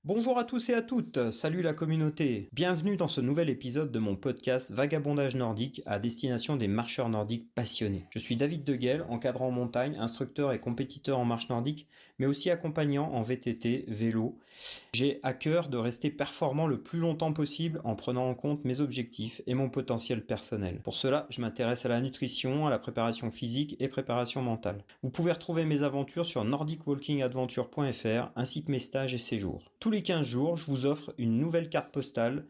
Bonjour à tous et à toutes, salut la communauté. Bienvenue dans ce nouvel épisode de mon podcast Vagabondage nordique à destination des marcheurs nordiques passionnés. Je suis David Deguel, encadrant en montagne, instructeur et compétiteur en marche nordique, mais aussi accompagnant en VTT, vélo. J'ai à cœur de rester performant le plus longtemps possible en prenant en compte mes objectifs et mon potentiel personnel. Pour cela, je m'intéresse à la nutrition, à la préparation physique et préparation mentale. Vous pouvez retrouver mes aventures sur nordicwalkingadventure.fr ainsi que mes stages et séjours. Tous les 15 jours, je vous offre une nouvelle carte postale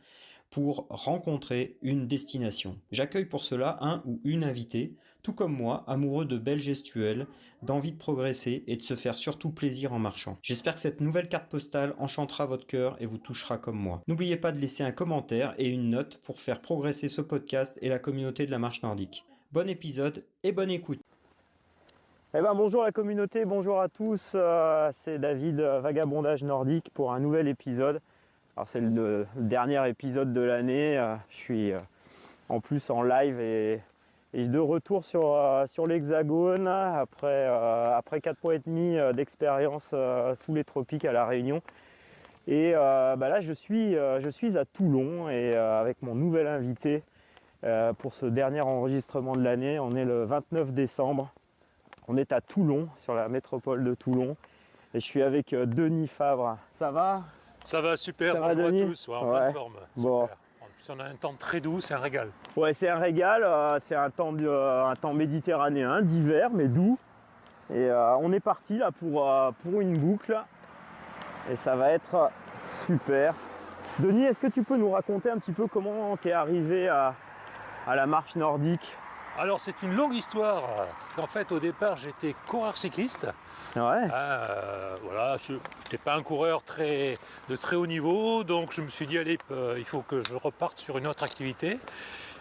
pour rencontrer une destination. J'accueille pour cela un ou une invitée, tout comme moi, amoureux de belles gestuelles, d'envie de progresser et de se faire surtout plaisir en marchant. J'espère que cette nouvelle carte postale enchantera votre cœur et vous touchera comme moi. N'oubliez pas de laisser un commentaire et une note pour faire progresser ce podcast et la communauté de la marche nordique. Bon épisode et bonne écoute. Bonjour la communauté, bonjour à tous, c'est David, Vagabondage nordique pour un nouvel épisode. Alors c'est le dernier épisode de l'année, je suis en plus en live et de retour sur l'Hexagone après 4 mois et demi d'expérience sous les tropiques à La Réunion. Et là je suis à Toulon et avec mon nouvel invité pour ce dernier enregistrement de l'année. On est le 29 décembre. On est à Toulon, sur la métropole de Toulon, et je suis avec Denis Favre. Ça va? Ça va super, Ça va, bonjour Denis? à tous, en pleine forme. Bon. Super. En plus on a un temps très doux, c'est un régal. Ouais, c'est un régal, c'est un temps méditerranéen, d'hiver, mais doux. Et on est parti là pour une boucle, et ça va être super. Denis, est-ce que tu peux nous raconter un petit peu comment tu es arrivé à la marche nordique? Alors c'est une longue histoire, parce qu'en fait au départ j'étais coureur cycliste. Ouais. Voilà, je n'étais pas un coureur de très haut niveau, donc je me suis dit allez, il faut que je reparte sur une autre activité.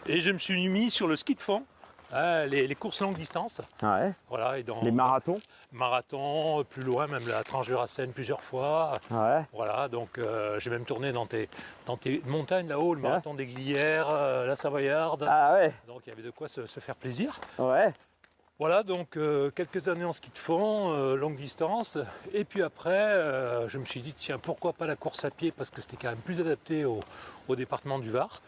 Et je me suis mis sur le ski de fond, les courses longue distance. Ouais. Voilà, et Les marathons. Marathon, plus loin, même la Transjurassienne plusieurs fois. Ouais. Voilà, donc j'ai même tourné dans tes montagnes là-haut, le marathon des Glières, la Savoyarde. Ah ouais. Donc il y avait de quoi se faire plaisir. Ouais. Voilà, donc quelques années en ski de fond, longue distance. Et puis après, je me suis dit, tiens, pourquoi pas la course à pied, parce que c'était quand même plus adapté au département du Var.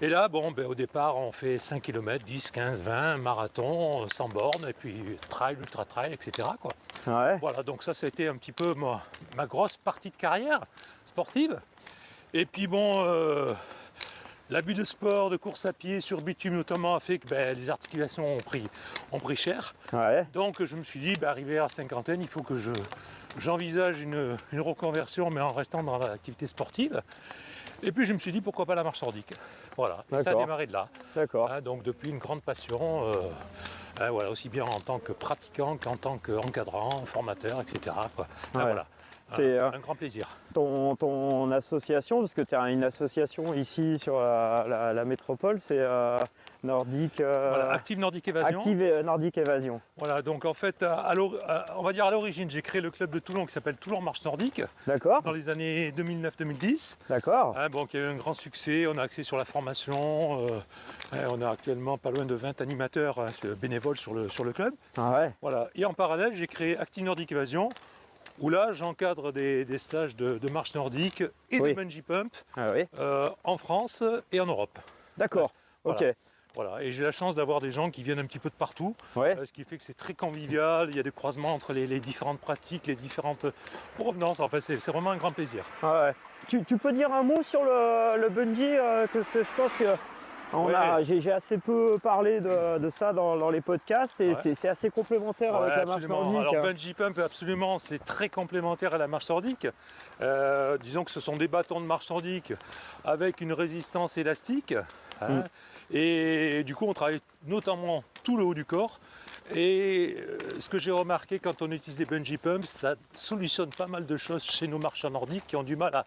Et là, au départ, on fait 5 km, 10, 15, 20, marathon, sans borne, et puis trail, ultra trail, etc. quoi. Ouais. Voilà, donc ça, c'était un petit peu ma grosse partie de carrière sportive. Et puis l'abus de sport, de course à pied sur bitume notamment, a fait que les articulations ont pris cher. Ouais. Donc je me suis dit, arrivé à la cinquantaine, il faut que j'envisage une reconversion, mais en restant dans l'activité sportive. Et puis je me suis dit, pourquoi pas la marche nordique. Voilà, et ça a démarré de là. D'accord. Donc depuis une grande passion, voilà, aussi bien en tant que pratiquant qu'en tant qu'encadrant, formateur, etc. quoi. Ouais. Voilà. C'est un grand plaisir. ton association, parce que tu as une association ici sur la métropole, c'est Nordique. Voilà, Active Nordique Évasion. Active Nordique Évasion. Voilà, donc en fait, on va dire à l'origine, j'ai créé le club de Toulon qui s'appelle Toulon Marche Nordique. D'accord. Dans les années 2009-2010. D'accord. Qui a eu un grand succès, on a axé sur la formation, on a actuellement pas loin de 20 animateurs bénévoles sur le club. Ah ouais. Voilà. Et en parallèle, j'ai créé Active Nordique Évasion, où là j'encadre des stages de marche nordique et de bungee pump en France et en Europe. D'accord. Voilà. Ok. Voilà, et j'ai la chance d'avoir des gens qui viennent un petit peu de partout, ce qui fait que c'est très convivial, il y a des croisements entre les différentes pratiques, les différentes provenances, enfin c'est vraiment un grand plaisir. Ouais. Tu peux dire un mot sur le bungee que je pense que j'ai assez peu parlé de ça dans les podcasts et c'est assez complémentaire avec la marche nordique. Alors bungee pump, absolument, c'est très complémentaire à la marche nordique. Disons que ce sont des bâtons de marche nordique avec une résistance élastique. Et du coup, on travaille notamment tout le haut du corps. Et ce que j'ai remarqué quand on utilise des bungee pumps, ça solutionne pas mal de choses chez nos marcheurs nordiques qui ont du mal à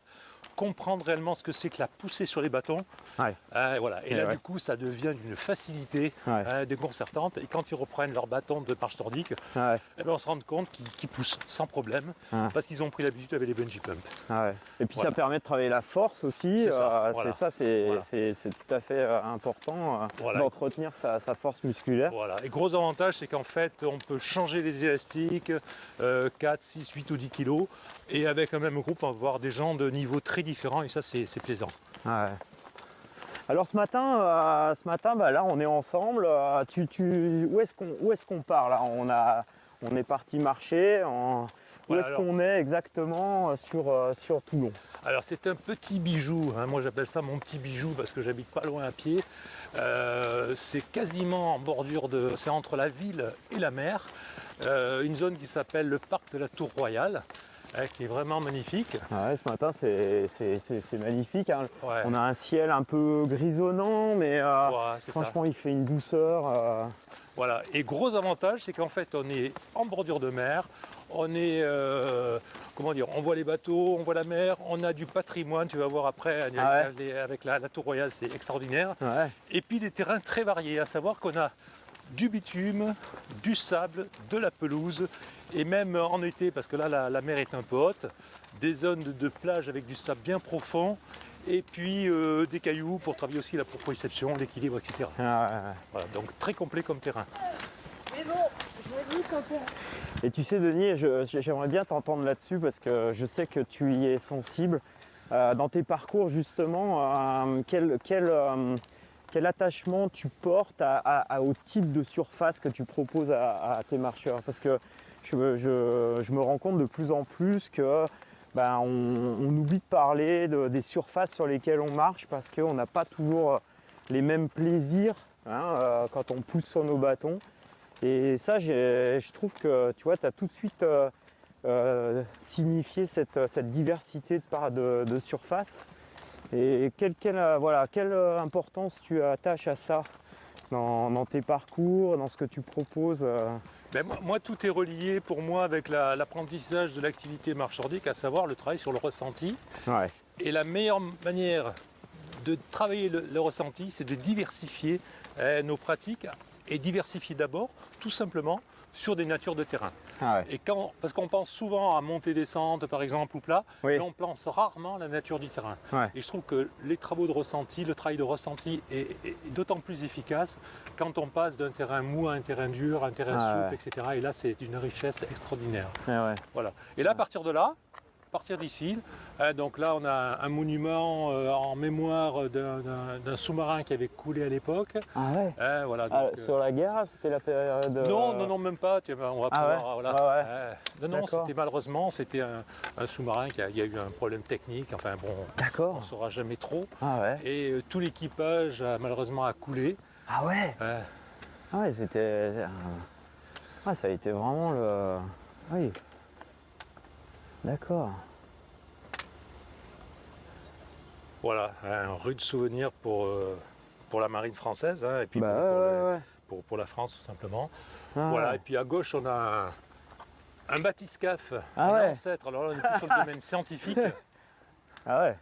comprendre réellement ce que c'est que la poussée sur les bâtons. Voilà. Et là, du coup, ça devient d'une facilité déconcertante. Et quand ils reprennent leur bâton de marche nordique, on se rend compte qu'ils poussent sans problème parce qu'ils ont pris l'habitude avec les bungee pumps. Et puis ça permet de travailler la force aussi. C'est tout à fait important d'entretenir sa force musculaire. Voilà. Et gros avantage, c'est qu'en fait, on peut changer les élastiques 4, 6, 8 ou 10 kg Et avec un même groupe, on va voir des gens de niveaux très différents et ça c'est plaisant. Ouais. Alors ce matin, bah, là on est ensemble. Où est-ce qu'on part là? On est parti marcher. Où Voilà, est-ce qu'on est exactement sur Toulon? Alors c'est un petit bijou, hein. Moi j'appelle ça mon petit bijou parce que j'habite pas loin à pied. C'est quasiment en bordure c'est entre la ville et la mer. Une zone qui s'appelle le parc de la Tour Royale, qui est vraiment magnifique. Ah ouais, ce matin c'est magnifique, hein. Ouais. On a un ciel un peu grisonnant, mais Voilà, c'est ça. franchement il fait une douceur. Voilà. Et gros avantage, c'est qu'en fait on est en bordure de mer. On est, comment dire, on voit les bateaux, on voit la mer, on a du patrimoine, tu vas voir après, avec la Tour Royale, c'est extraordinaire. Ouais. Et puis des terrains très variés, à savoir qu'on a du bitume, du sable, de la pelouse, et même en été, parce que là la mer est un peu haute, des zones de plage avec du sable bien profond, et puis des cailloux pour travailler aussi la proprioception, l'équilibre, etc. Ouais. Voilà, donc très complet comme terrain. Mais bon, je me dis quand Et tu sais Denis, j'aimerais bien t'entendre là-dessus parce que je sais que tu y es sensible. Dans tes parcours justement, quel attachement tu portes au type de surface que tu proposes à tes marcheurs? Parce que je me rends compte de plus en plus que on oublie de parler des surfaces sur lesquelles on marche parce qu'on n'a pas toujours les mêmes plaisirs, hein, quand on pousse sur nos bâtons. Et ça, je trouve que tu vois, tu as tout de suite signifié cette diversité de surface. Et quelle importance tu attaches à ça dans tes parcours, dans ce que tu proposes? Ben, moi, tout est relié pour moi avec l'apprentissage de l'activité marche nordique, à savoir le travail sur le ressenti. Ouais. Et la meilleure manière de travailler le ressenti, c'est de diversifier nos pratiques et diversifier d'abord, tout simplement, sur des natures de terrain. Ah ouais. Et parce qu'on pense souvent à montée-descente, par exemple, ou plat, Oui. mais on pense rarement à la nature du terrain. Ouais. Et je trouve que les travaux de ressenti, le travail de ressenti est d'autant plus efficace quand on passe d'un terrain mou à un terrain dur, un terrain souple, etc. Et là, c'est d'une richesse extraordinaire. Ouais. Voilà. Et là, à partir de là, à partir d'ici, donc là, on a un monument en mémoire d'un sous-marin qui avait coulé à l'époque. Ah ouais. Voilà, Ah, donc, sur la guerre, c'était la période. non, même pas. Tiens, on va Ah pouvoir. ouais. Voilà. Ouais. Non, D'accord. c'était malheureusement, c'était un sous-marin il y a eu un problème technique. Enfin bon, on D'accord. ne saura jamais trop. Ah ouais. Et tout l'équipage malheureusement a coulé. Ah ouais. Ouais. Ah ouais, c'était. Ah, ça a été vraiment le. Oui. D'accord. Voilà, un rude souvenir pour la marine française, hein, et puis Ouais. pour la France tout simplement. Ah Voilà, ouais. et puis à gauche on a un bathyscaphe, Ah un ouais. ancêtre. Alors là on est plus sur le domaine scientifique. Ah ouais.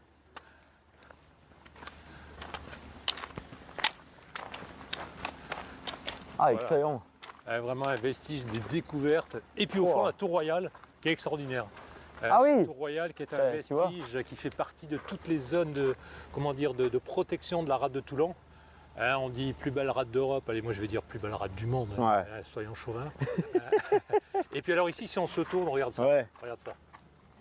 Ah, excellent. Vraiment un vestige des découvertes. Et puis au Oh. fond la Tour Royale qui est extraordinaire. Ah oui. La Tour Royale qui est un Tu vois. vestige qui fait partie de toutes les zones de protection de la rade de Toulon. Hein, on dit plus belle rade d'Europe, allez moi je vais dire plus belle rade du monde, Ouais. hein, soyons chauvins. Et puis alors ici si on se tourne, regarde ça. Ouais. Regarde ça.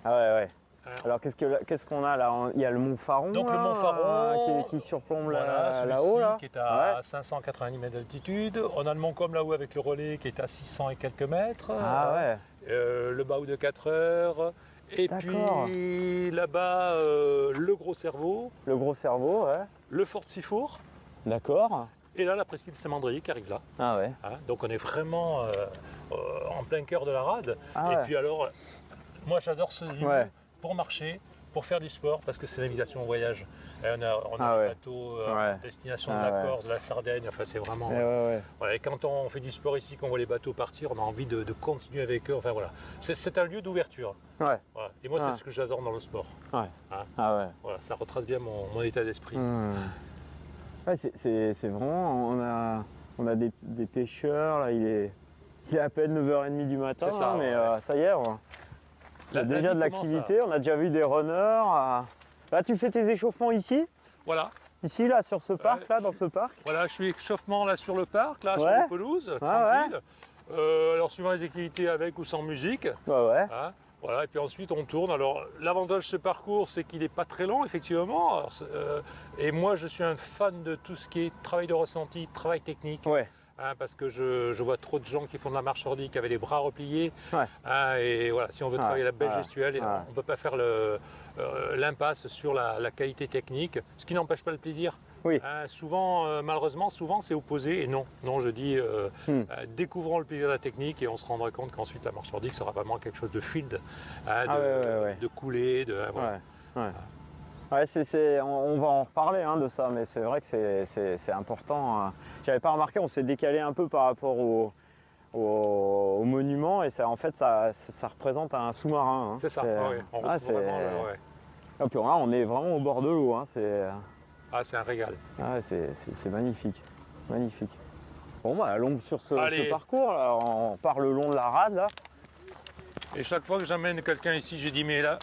Ah ouais. Hein. Alors qu'est-ce qu'on a là? Il y a le Mont Faron. Donc, le là, Mont Faron, qui surplombe Voilà, celui-ci là-haut là. qui est à 590 mètres d'altitude. On a le Mont Com là-haut avec le relais qui est à 600 et quelques mètres. Ah ouais. Le Baou de 4 heures. Et D'accord. puis là-bas, le Gros Cerveau, Le Gros Cerveau, ouais. le Fort de Sifour. D'accord. Et là, la presqu'île Saint-Mandrier qui arrive là. Ah ouais. Hein. Donc on est vraiment en plein cœur de la rade. Ah Et ouais. puis alors, moi j'adore ce lieu Ouais. pour marcher, pour faire du sport, parce que c'est l'invitation au voyage. Et on a Ah des ouais. bateaux Ouais. destination Ah de la ouais. Corse, de la Sardaigne, enfin c'est vraiment... Ouais. Voilà, et quand on fait du sport ici, qu'on voit les bateaux partir, on a envie de continuer avec eux. Enfin voilà, c'est un lieu d'ouverture. Ouais. Voilà. Et moi Ah. c'est ce que j'adore dans le sport. Ah ouais. Voilà, ça retrace bien mon état d'esprit. Ouais, c'est vraiment. On a des pêcheurs, là, il est à peine 9h30 du matin, C'est ça, hein, mais ouais. ça y est, il y a La déjà vie de commence l'activité, on a déjà vu des runners. Là, tu fais tes échauffements ici? Voilà, Ici, là, sur ce parc, là, dans ce parc? voilà, je suis échauffement là sur le parc, là sur Ouais. les pelouses, Ouais, tranquille. Alors suivant les activités avec ou sans musique. Ouais. Hein. Voilà, et puis ensuite on tourne. Alors l'avantage de ce parcours, c'est qu'il n'est pas très long, effectivement. Alors, et moi, je suis un fan de tout ce qui est travail de ressenti, travail technique. Ouais. Parce que je vois trop de gens qui font de la marche nordique avec les bras repliés. Ouais. Et voilà, si on veut Ouais, travailler la belle ouais, gestuelle, ouais. on ne peut pas faire l'impasse sur la qualité technique, ce qui n'empêche pas le plaisir. Oui. Souvent, malheureusement, c'est opposé. Et non, je dis, découvrons le plaisir de la technique et on se rendra compte qu'ensuite la marche nordique sera vraiment quelque chose de fluide, de coulé, voilà. Ouais. Ouais, on va en reparler de ça, mais c'est vrai que c'est important. J'avais pas remarqué, on s'est décalé un peu par rapport au monument et ça, en fait, ça représente un sous-marin. C'est ça, on retrouve vraiment Et puis là, on est vraiment au bord de l'eau. c'est un régal. C'est magnifique, magnifique. Bon, bah, allons sur ce parcours, là. On part le long de la rade, là. Et chaque fois que j'amène quelqu'un ici, je dis, mais là,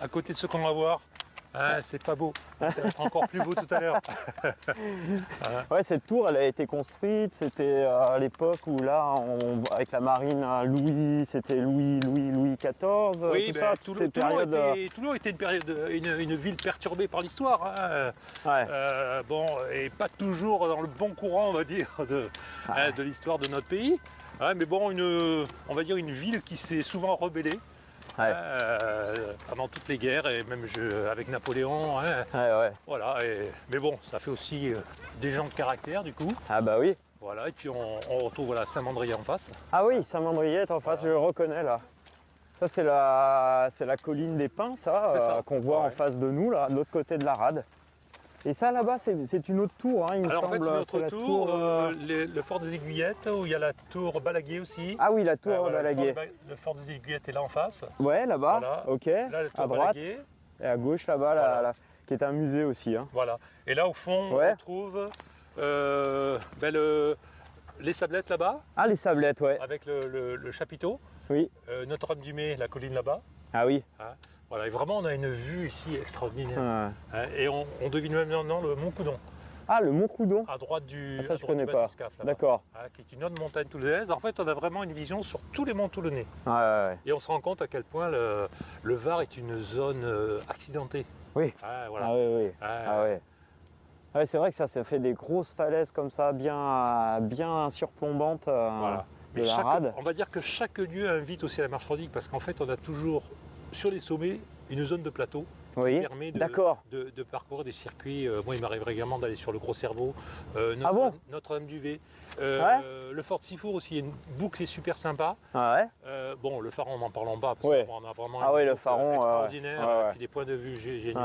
à côté de ce qu'on va voir, c'est pas beau. Ça va être encore plus beau tout à l'heure. Ouais, cette tour, elle a été construite, c'était à l'époque où là, avec la marine à c'était Louis XIV, Oui, tout ça, toutes ces périodes. Toulon était une ville perturbée par l'histoire. Et pas toujours dans le bon courant, on va dire, de l'histoire de notre pays. Mais bon, on va dire une ville qui s'est souvent rebellée. Pendant toutes les guerres et même avec Napoléon. Voilà, mais bon, ça fait aussi des gens de caractère du coup. Ah bah oui. Voilà, et puis on retrouve Saint-Mandrier en face. Ah oui, Saint-Mandrier est en face, je le reconnais là. Ça c'est la colline des Pins, qu'on voit en face de nous, là, de l'autre côté de la rade. Et ça là-bas, c'est une autre tour, il me semble. En fait, une autre tour, le fort des Aiguillettes, où il y a la tour Balaguer aussi. Ah oui, la tour Balaguer. Le fort des Aiguillettes est là en face. Ouais, là-bas, voilà. Ok, là, la tour à droite. Balaguer. Et à gauche là-bas, qui est un musée aussi. Voilà. Et là, au fond, on retrouve les sablettes là-bas. Ah, les sablettes, ouais. Avec le chapiteau. Oui. Notre-Dame-du-Mai, la colline là-bas. Ah oui. Voilà, et vraiment, on a une vue ici extraordinaire. Et on devine même maintenant le Mont Coudon. Ah, le Mont Coudon. À droite du ça, je connais pas. D'accord. Qui est une autre montagne toulonnaise. En fait, on a vraiment une vision sur tous les monts toulonnais. Ouais. Et on se rend compte à quel point le Var est une zone accidentée. Oui. Voilà. Ouais, c'est vrai que ça fait des grosses falaises comme ça, bien surplombantes de la rade. On va dire que chaque lieu invite aussi à la marche nordique parce qu'en fait, on a toujours sur les sommets une zone de plateau qui permet de parcourir des circuits. Moi, il m'arrive régulièrement d'aller sur le Gros Cerveau, Notre-Dame-du-Vay. Le fort de Sifour aussi, il y a une boucle qui est super sympa. Le Faron, n'en parlons pas, parce qu'on a vraiment le Faron, extraordinaire, puis des points de vue géniaux.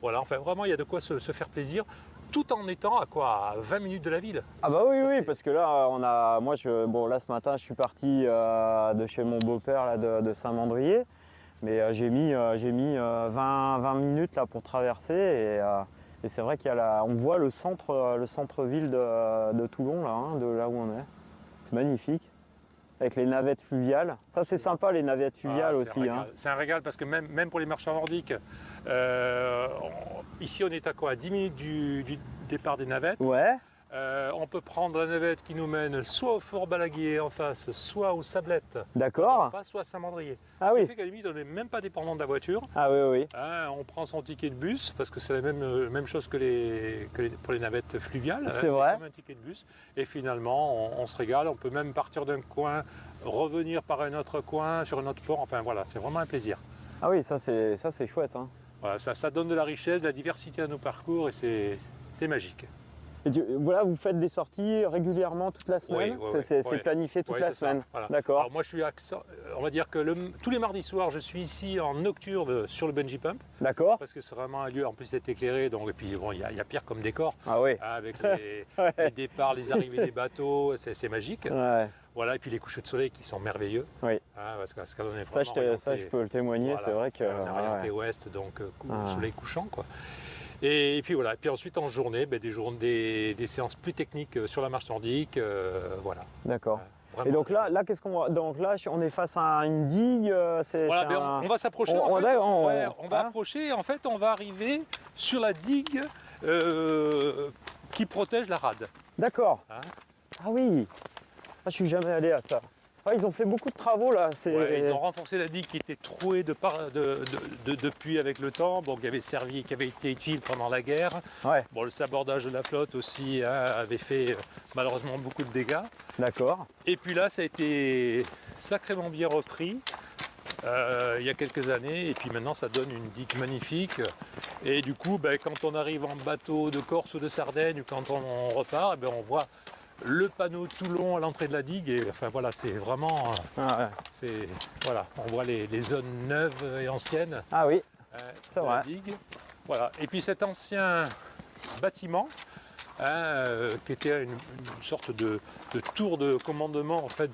Voilà, enfin, vraiment, il y a de quoi se faire plaisir, tout en étant à 20 minutes de la ville. Ah bah oui, parce que là, là ce matin, je suis parti de chez mon beau-père là, de Saint-Mandrier. Mais j'ai mis 20 minutes là pour traverser et c'est vrai on voit le centre-ville de Toulon là, de là où on est. C'est magnifique. Avec les navettes fluviales. Ça c'est sympa les navettes fluviales aussi. C'est un régal parce que même pour les marcheurs nordiques, ici on est à 10 minutes du départ des navettes. Ouais. On peut prendre la navette qui nous mène soit au fort Balaguer en face, soit aux Sablettes en face, soit à Saint-Mandrier. Ce qui fait qu'à la limite, on n'est même pas dépendant de la voiture. On prend son ticket de bus, parce que c'est la même chose que pour les navettes fluviales. C'est vrai. Comme un ticket de bus. Et finalement, on se régale. On peut même partir d'un coin, revenir par un autre coin, sur un autre fort. Enfin voilà, c'est vraiment un plaisir. Ah oui, ça c'est chouette. Voilà, ça donne de la richesse, de la diversité à nos parcours et c'est magique. Et voilà, vous faites des sorties régulièrement toute la semaine. C'est planifié toute la semaine. Voilà. D'accord. Alors moi, on va dire que tous les mardis soirs, je suis ici en nocturne sur le bungee pump. D'accord. Parce que c'est vraiment un lieu en plus d'être éclairé. Donc, et puis bon, il y a pire comme décor. Avec les départs, les arrivées des bateaux, c'est magique. Voilà, et puis les couchers de soleil qui sont merveilleux. Parce qu'on est vraiment ça, je peux le témoigner. C'est vrai que on est orienté ouest, donc soleil couchant, quoi. Et puis voilà, puis ensuite en journée, des séances plus techniques sur la marche nordique, voilà. D'accord. Et donc là, qu'est-ce qu'on voit? Donc là, on est face à une digue. On va s'approcher. On va approcher. Et en fait, on va arriver sur la digue qui protège la rade. D'accord. Ah oui. Je suis jamais allé à ça. Ouais, ils ont fait beaucoup de travaux là. Ouais, ils ont renforcé la digue qui était trouée depuis avec le temps, bon, qui avait été utile pendant la guerre. Ouais, Bon, le sabordage de la flotte aussi hein, avait fait malheureusement beaucoup de dégâts. d'accord. Et puis là, ça a été sacrément bien repris il y a quelques années. Et puis maintenant, ça donne une digue magnifique. Et du coup, ben, quand on arrive en bateau de Corse ou de Sardaigne, ou quand on repart, ben, on voit le panneau Toulon à l'entrée de la digue. Et enfin voilà, c'est vraiment... Ah, ouais. voilà, on voit les zones neuves et anciennes Ah oui, c'est de vrai. la digue. Voilà. Et puis cet ancien bâtiment, hein, qui était une sorte de tour de commandement en fait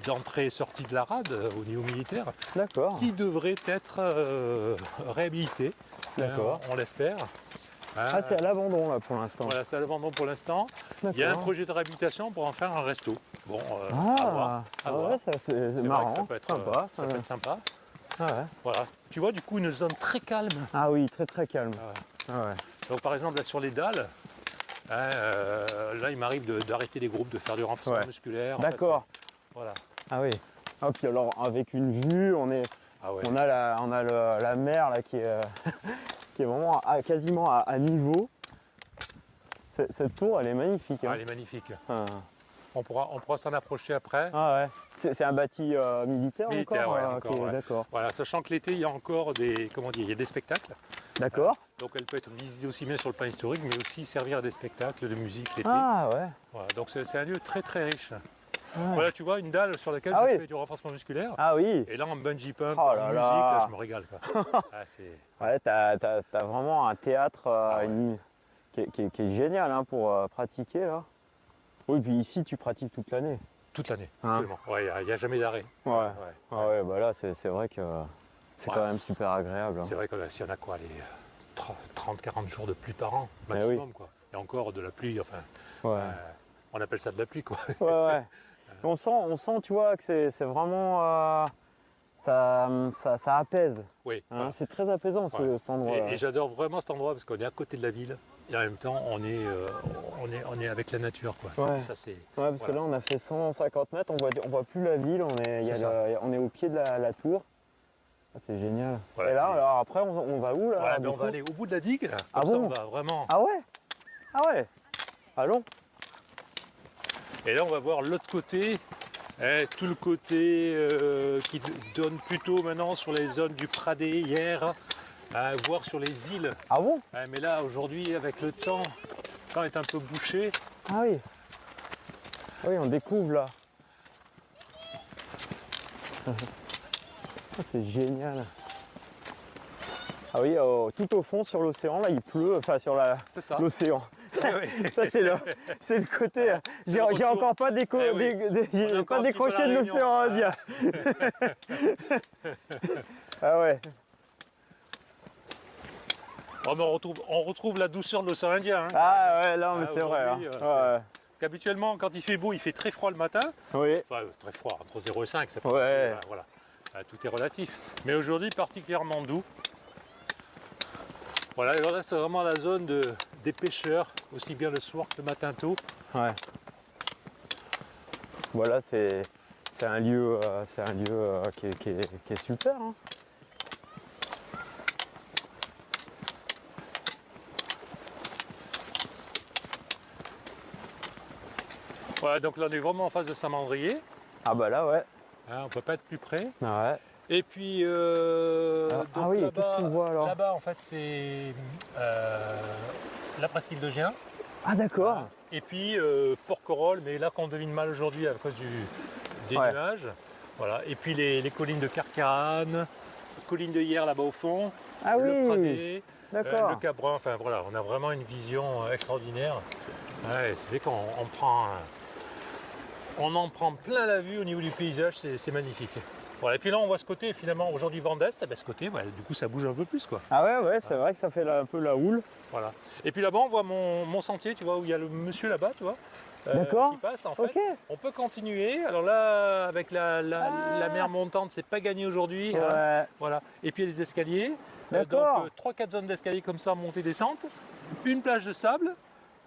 d'entrée et sortie de la rade au niveau militaire, D'accord. qui devrait être réhabilité, D'accord. on l'espère. Hein. Ah, c'est à l'abandon là pour l'instant. Voilà, c'est à l'abandon pour l'instant. Il y a un D'accord. projet de réhabilitation pour en faire un resto. Bon, à Ah, voir. À ah voir. ouais, c'est C'est vrai marrant, que ça peut être sympa. ça peut être sympa. Ah, ouais. Voilà. Tu vois, du coup, une zone très calme. Ah oui, très très calme. Ah Ah ouais. Donc, par exemple, là sur les dalles, hein, là, il m'arrive d'arrêter les groupes, de faire du renforcement Ouais. musculaire. D'accord. Voilà. Ah oui. Ah, puis alors avec une vue, on Ah ouais. a la mer là qui est, qui est vraiment quasiment à niveau. Cette tour, elle est magnifique. Ah, Hein. elle est magnifique. Ah. On pourra s'en approcher après. Ah ouais. C'est un bâti militaire, Militaire, encore, ouais, ok, encore, ouais. d'accord. Voilà, sachant que l'été, il y a encore il y a des spectacles. D'accord. Donc, elle peut être visitée aussi bien sur le plan historique, mais aussi servir à des spectacles de musique l'été. Ah ouais. Voilà, donc, c'est un lieu très très riche. Ouais. Voilà, tu vois, une dalle sur laquelle Ah je oui. fais du renforcement musculaire. Ah oui. Et là, en bungee pump, Oh en là musique, là. là, je me régale. Quoi. Ah, Ouais, t'as vraiment un théâtre ouais. qui est génial hein, pour pratiquer là. Oui, puis ici tu pratiques toute l'année. Toute l'année, Hein. absolument. Ouais, il n'y a jamais d'arrêt. Ouais. Ouais. Ah ouais, bah là c'est vrai que c'est Ouais. quand même super agréable. Hein. C'est vrai que là, s'il y en a quoi, les 30-40 jours de pluie par an, Eh maximum. Quoi. Et encore de la pluie, enfin, Ouais. on appelle ça de la pluie. Quoi. Ouais, ouais. On sent, tu vois, que c'est vraiment. Ça apaise. Oui, Hein. voilà. C'est très apaisant cet endroit. Et j'adore vraiment cet endroit parce qu'on est à côté de la ville et en même temps on est avec la nature. Quoi. Ouais. Ça, c'est... Ouais, parce que là on a fait 150 mètres, on voit plus la ville, on est au pied de la tour. Ah, c'est génial. Voilà. Et là, alors après on va où là Voilà, du ben, on coup va aller au bout de la digue. Là. Ah Comme ça, bon on va vraiment. Ah ouais. Ah ouais. Allons. Et là, on va voir l'autre côté, tout le côté qui donne plutôt maintenant sur les zones du Pradé hier, voire sur les îles. Ah bon. Mais là, aujourd'hui, avec le temps est un peu bouché. Ah oui. Oui, on découvre là. Ah, c'est génial. Ah oui, tout au fond sur l'océan, là il pleut, enfin sur C'est ça. l'océan. Oui. Ça c'est le côté. J'ai le retour. encore pas, Eh oui. j'ai On est encore pas un petit peu décroché à de La l'océan Indien. Ah ouais. Oh, mais on retrouve la douceur de l'océan Indien. Hein. Ah ouais, non mais Ah, c'est vrai. Hein. aujourd'hui, Qu'habituellement, quand il fait beau, il fait très froid le matin. Ouais. Oui. Enfin, très froid, entre 0 et 5. Ça peut Ouais. voilà. Tout est relatif. Mais aujourd'hui, particulièrement doux. Voilà, et là, c'est vraiment la zone des pêcheurs, aussi bien le soir que le matin tôt. Ouais. Voilà, c'est un lieu, qui est super. Hein. Voilà, donc là, on est vraiment en face de Saint-Mandrier. Ah bah là ouais. Hein, on ne peut pas être plus près. Ouais. Et puis, donc oui, là-bas, qu'est-ce qu'on voit alors? Là-bas, en fait, c'est la presqu'île de Gien. Ah d'accord. Et puis Porquerolles, mais là qu'on devine mal aujourd'hui à cause des Ouais. nuages. Voilà. Et puis les collines de Carcarane, colline de Hyères là-bas au fond, Ah le oui. Pradé, D'accord. le Cabrin. Enfin voilà, on a vraiment une vision extraordinaire. Ouais, c'est vrai qu'on on en prend plein la vue au niveau du paysage, c'est magnifique. Voilà. Et puis là on voit ce côté finalement aujourd'hui vent d'est, ce côté, ouais, du coup ça bouge un peu plus quoi. Ah ouais, c'est vrai que ça fait un peu la houle. Voilà. Et puis là-bas on voit mon sentier, tu vois, où il y a le monsieur là-bas, tu vois. D'accord. Qui passe en fait. Ok. On peut continuer. Alors là, avec la mer montante, c'est pas gagné aujourd'hui. Hein. Ouais. Voilà. Et puis il y a les escaliers. D'accord. Donc 3-4 zones d'escalier comme ça, montée descente. Une plage de sable.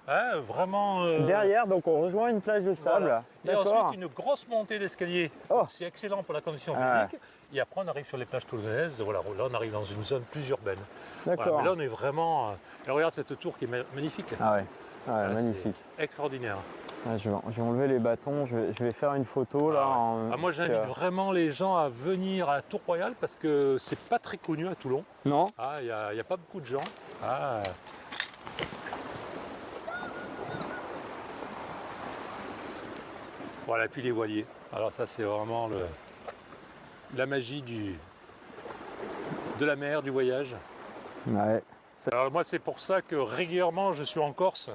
Hein, vraiment. Derrière, donc on rejoint une plage de sable. Voilà. Et D'accord. ensuite, une grosse montée d'escalier. Oh. C'est excellent pour la condition Ah. physique. Et après, on arrive sur les plages toulonnaises. Voilà, là, on arrive dans une zone plus urbaine. Voilà, D'accord. mais là, on est vraiment. Et regarde cette tour qui est magnifique. Ah ouais, Ah, magnifique. c'est extraordinaire. Ah, je vais enlever les bâtons, je vais faire une photo là. Moi, j'invite vraiment les gens à venir à Tour Royal parce que c'est pas très connu à Toulon. Non. Il n'y a pas beaucoup de gens. Ah. Voilà, puis les voiliers. Alors ça, c'est vraiment la magie de la mer, du voyage. Ouais. Alors moi, c'est pour ça que régulièrement, je suis en Corse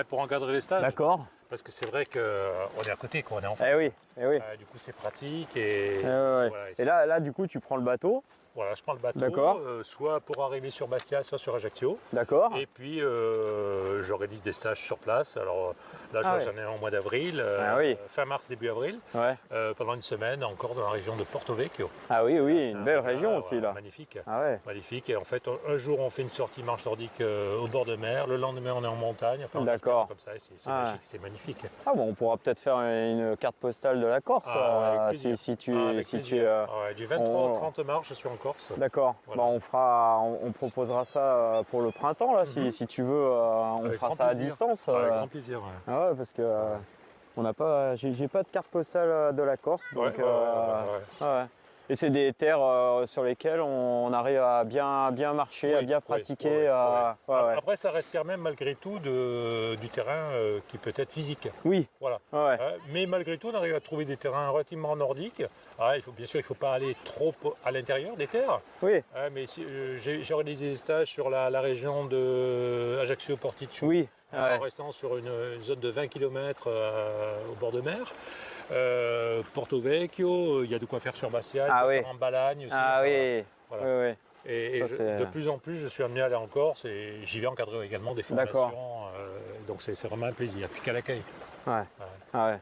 pour encadrer les stages. D'accord. Parce que c'est vrai qu'on est à côté, on est en face. Eh oui, eh oui. Du coup, c'est pratique. Et, Eh ouais. voilà, Et là, du coup, tu prends le bateau. Voilà, je prends le bateau, D'accord. soit pour arriver sur Bastia, soit sur Ajaccio. D'accord. Et puis, j'organise des stages sur place. Alors là, Ah j'en ai un au mois d'avril, oui. fin mars, début avril, Ouais. pendant une semaine, encore dans la région de Porto Vecchio. Ah oui, oui, C'est une un- belle région voilà, aussi là. Magnifique. Ah ouais. Magnifique. Et en fait, un jour, on fait une sortie marche nordique au bord de mer. Le lendemain, on est en montagne. Enfin, on D'accord. alterne comme ça. Et c'est Ah. magique, c'est magnifique. Ah bon, on pourra peut-être faire une carte postale de la Corse Avec plaisir. si tu Avec si tu plaisir. Ouais, du 23 on- au 30 mars, je suis en Corse. D'accord. Voilà. Bah, on proposera ça pour le printemps là, si tu veux, on Avec fera grand ça à plaisir. distance. Avec grand plaisir. Ouais. Ah ouais, parce que on n'a pas, j'ai pas de carte postale de la Corse, donc. Ouais. Ouais. Et c'est des terres sur lesquelles on arrive à bien marcher, à Oui, bien oui, pratiquer. ouais. Ouais. Après, ça reste quand même malgré tout du terrain qui peut être physique. Oui. Voilà. Ouais. Mais malgré tout, on arrive à trouver des terrains relativement nordiques. Bien sûr, il ne faut pas aller trop à l'intérieur des terres. Oui. Mais j'ai organisé des stages sur la région de Ajaccio-Porticcio. Oui. En restant sur une zone de 20 km au bord de mer. Porto Vecchio, il y a de quoi faire sur Bastia, Ah oui. en Balagne aussi. Ah oui. Voilà. Oui, oui. Et Ça, de plus en plus, je suis amené à aller en Corse et j'y vais encadrer également des formations. D'accord. Donc c'est vraiment un plaisir. Puis qu'à l'accueil. Ouais. Ah ouais.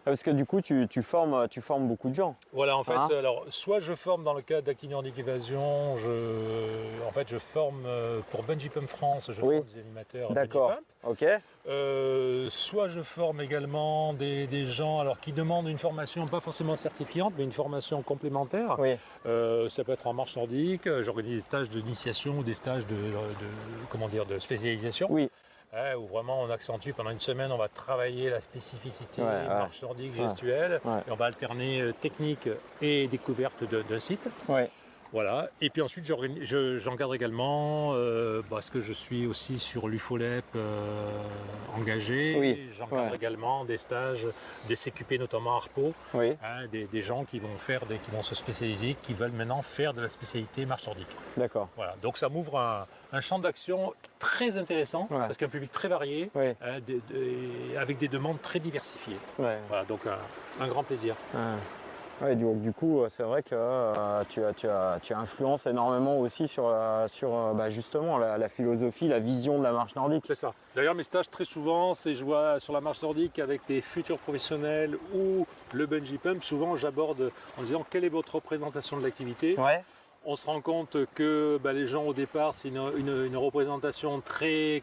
Parce que du coup, tu formes beaucoup de gens. Voilà, en fait, Hein alors soit je forme dans le cadre d'Acti Nordic Évasion, je forme pour Bungee Pump France, je Oui. forme des animateurs D'accord. Bungee Pump. Ok. Soit je forme également des gens qui demandent une formation pas forcément certifiante, mais une formation complémentaire. Oui. Ça peut être en marche nordique, j'organise des stages d'initiation ou des stages de spécialisation. Oui. Où vraiment on accentue pendant une semaine, on va travailler la spécificité, marche nordique, gestuelle, Ouais. et on va alterner technique et découverte d'un site. Ouais. Voilà. Et puis ensuite, j'encadre également, parce que je suis aussi sur l'UFOLEP engagé. Oui. J'encadre Ouais. également des stages, des CQP, notamment Arpo, Oui. des gens qui vont qui vont se spécialiser, qui veulent maintenant faire de la spécialité marche nordique. D'accord. Voilà. Donc ça m'ouvre un champ d'action très intéressant, Ouais. parce qu'un public très varié, Oui. avec des demandes très diversifiées. Ouais. Voilà, donc un grand plaisir. Ouais, du coup, c'est vrai que tu influences énormément aussi sur justement la philosophie, la vision de la marche nordique. C'est ça. D'ailleurs, mes stages, très souvent, je vois sur la marche nordique avec des futurs professionnels ou le bungee pump. Souvent, j'aborde en disant quelle est votre représentation de l'activité. Ouais. On se rend compte que les gens, au départ, c'est une représentation très,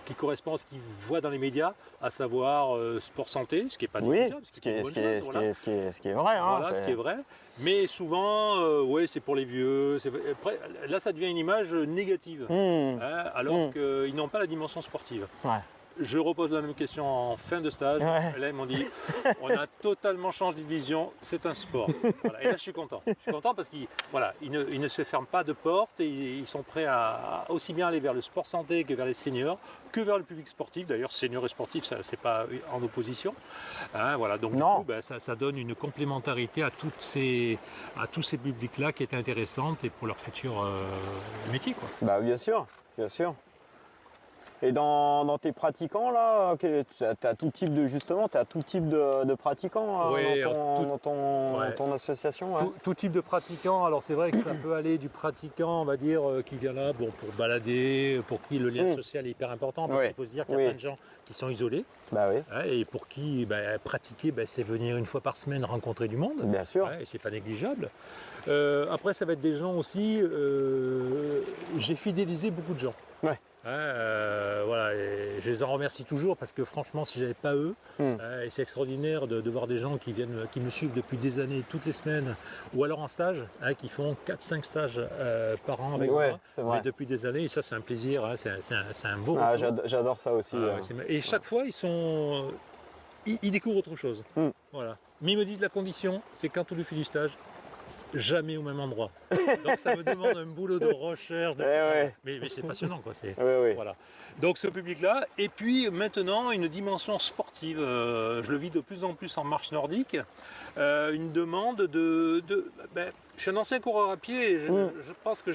qui correspond à ce qu'ils voient dans les médias, à savoir sport santé, ce qui n'est pas Oui, négligeable, ce qui est vrai. Voilà, ce qui est vrai. Mais souvent, c'est pour les vieux. Après, là, ça devient une image négative, alors qu'ils n'ont pas la dimension sportive. Ouais. Je repose la même question en fin de stage. Ouais. Et là, ils m'ont dit, on a totalement changé de vision, c'est un sport. Voilà. Et là, je suis content. Je suis content parce qu'ils ne se ferment pas de porte et ils sont prêts à aussi bien aller vers le sport santé que vers les seniors, que vers le public sportif. D'ailleurs, senior et sportif, ça c'est pas en opposition. Voilà. Donc, Non. du coup, ça donne une complémentarité à tous ces publics-là qui est intéressante et pour leur futur métier, quoi. Bah bien sûr, bien sûr. Et dans tes pratiquants là, tu as tout type de pratiquants Oui, dans ton association. Ouais. Tout type de pratiquant. Alors c'est vrai que ça peut aller du pratiquant, on va dire, qui vient là pour balader, pour qui le lien social est hyper important, parce qu'il faut se dire qu'il y a plein de gens qui sont isolés, Bah oui, et pour qui pratiquer, c'est venir une fois par semaine rencontrer du monde, bien sûr. et c'est pas négligeable. Après, ça va être des gens aussi, j'ai fidélisé beaucoup de gens. Ouais. Voilà, et je les en remercie toujours parce que franchement, si j'avais pas eux, et c'est extraordinaire de voir des gens qui me suivent depuis des années, toutes les semaines, ou alors en stage, qui font 4-5 stages par an avec moi, c'est vrai. mais depuis des années, et ça c'est un plaisir, c'est un beau Ah, retour. j'adore ça aussi. Et chaque fois, ils découvrent autre chose. Voilà. Mais ils me disent la condition, c'est quand on lui fait du stage, jamais au même endroit. Donc ça me demande un boulot de recherche. Mais c'est passionnant, quoi. Voilà. Donc ce public-là, et puis maintenant une dimension sportive. Je le vis de plus en plus en marche nordique. Une demande je suis un ancien coureur à pied. Et je pense que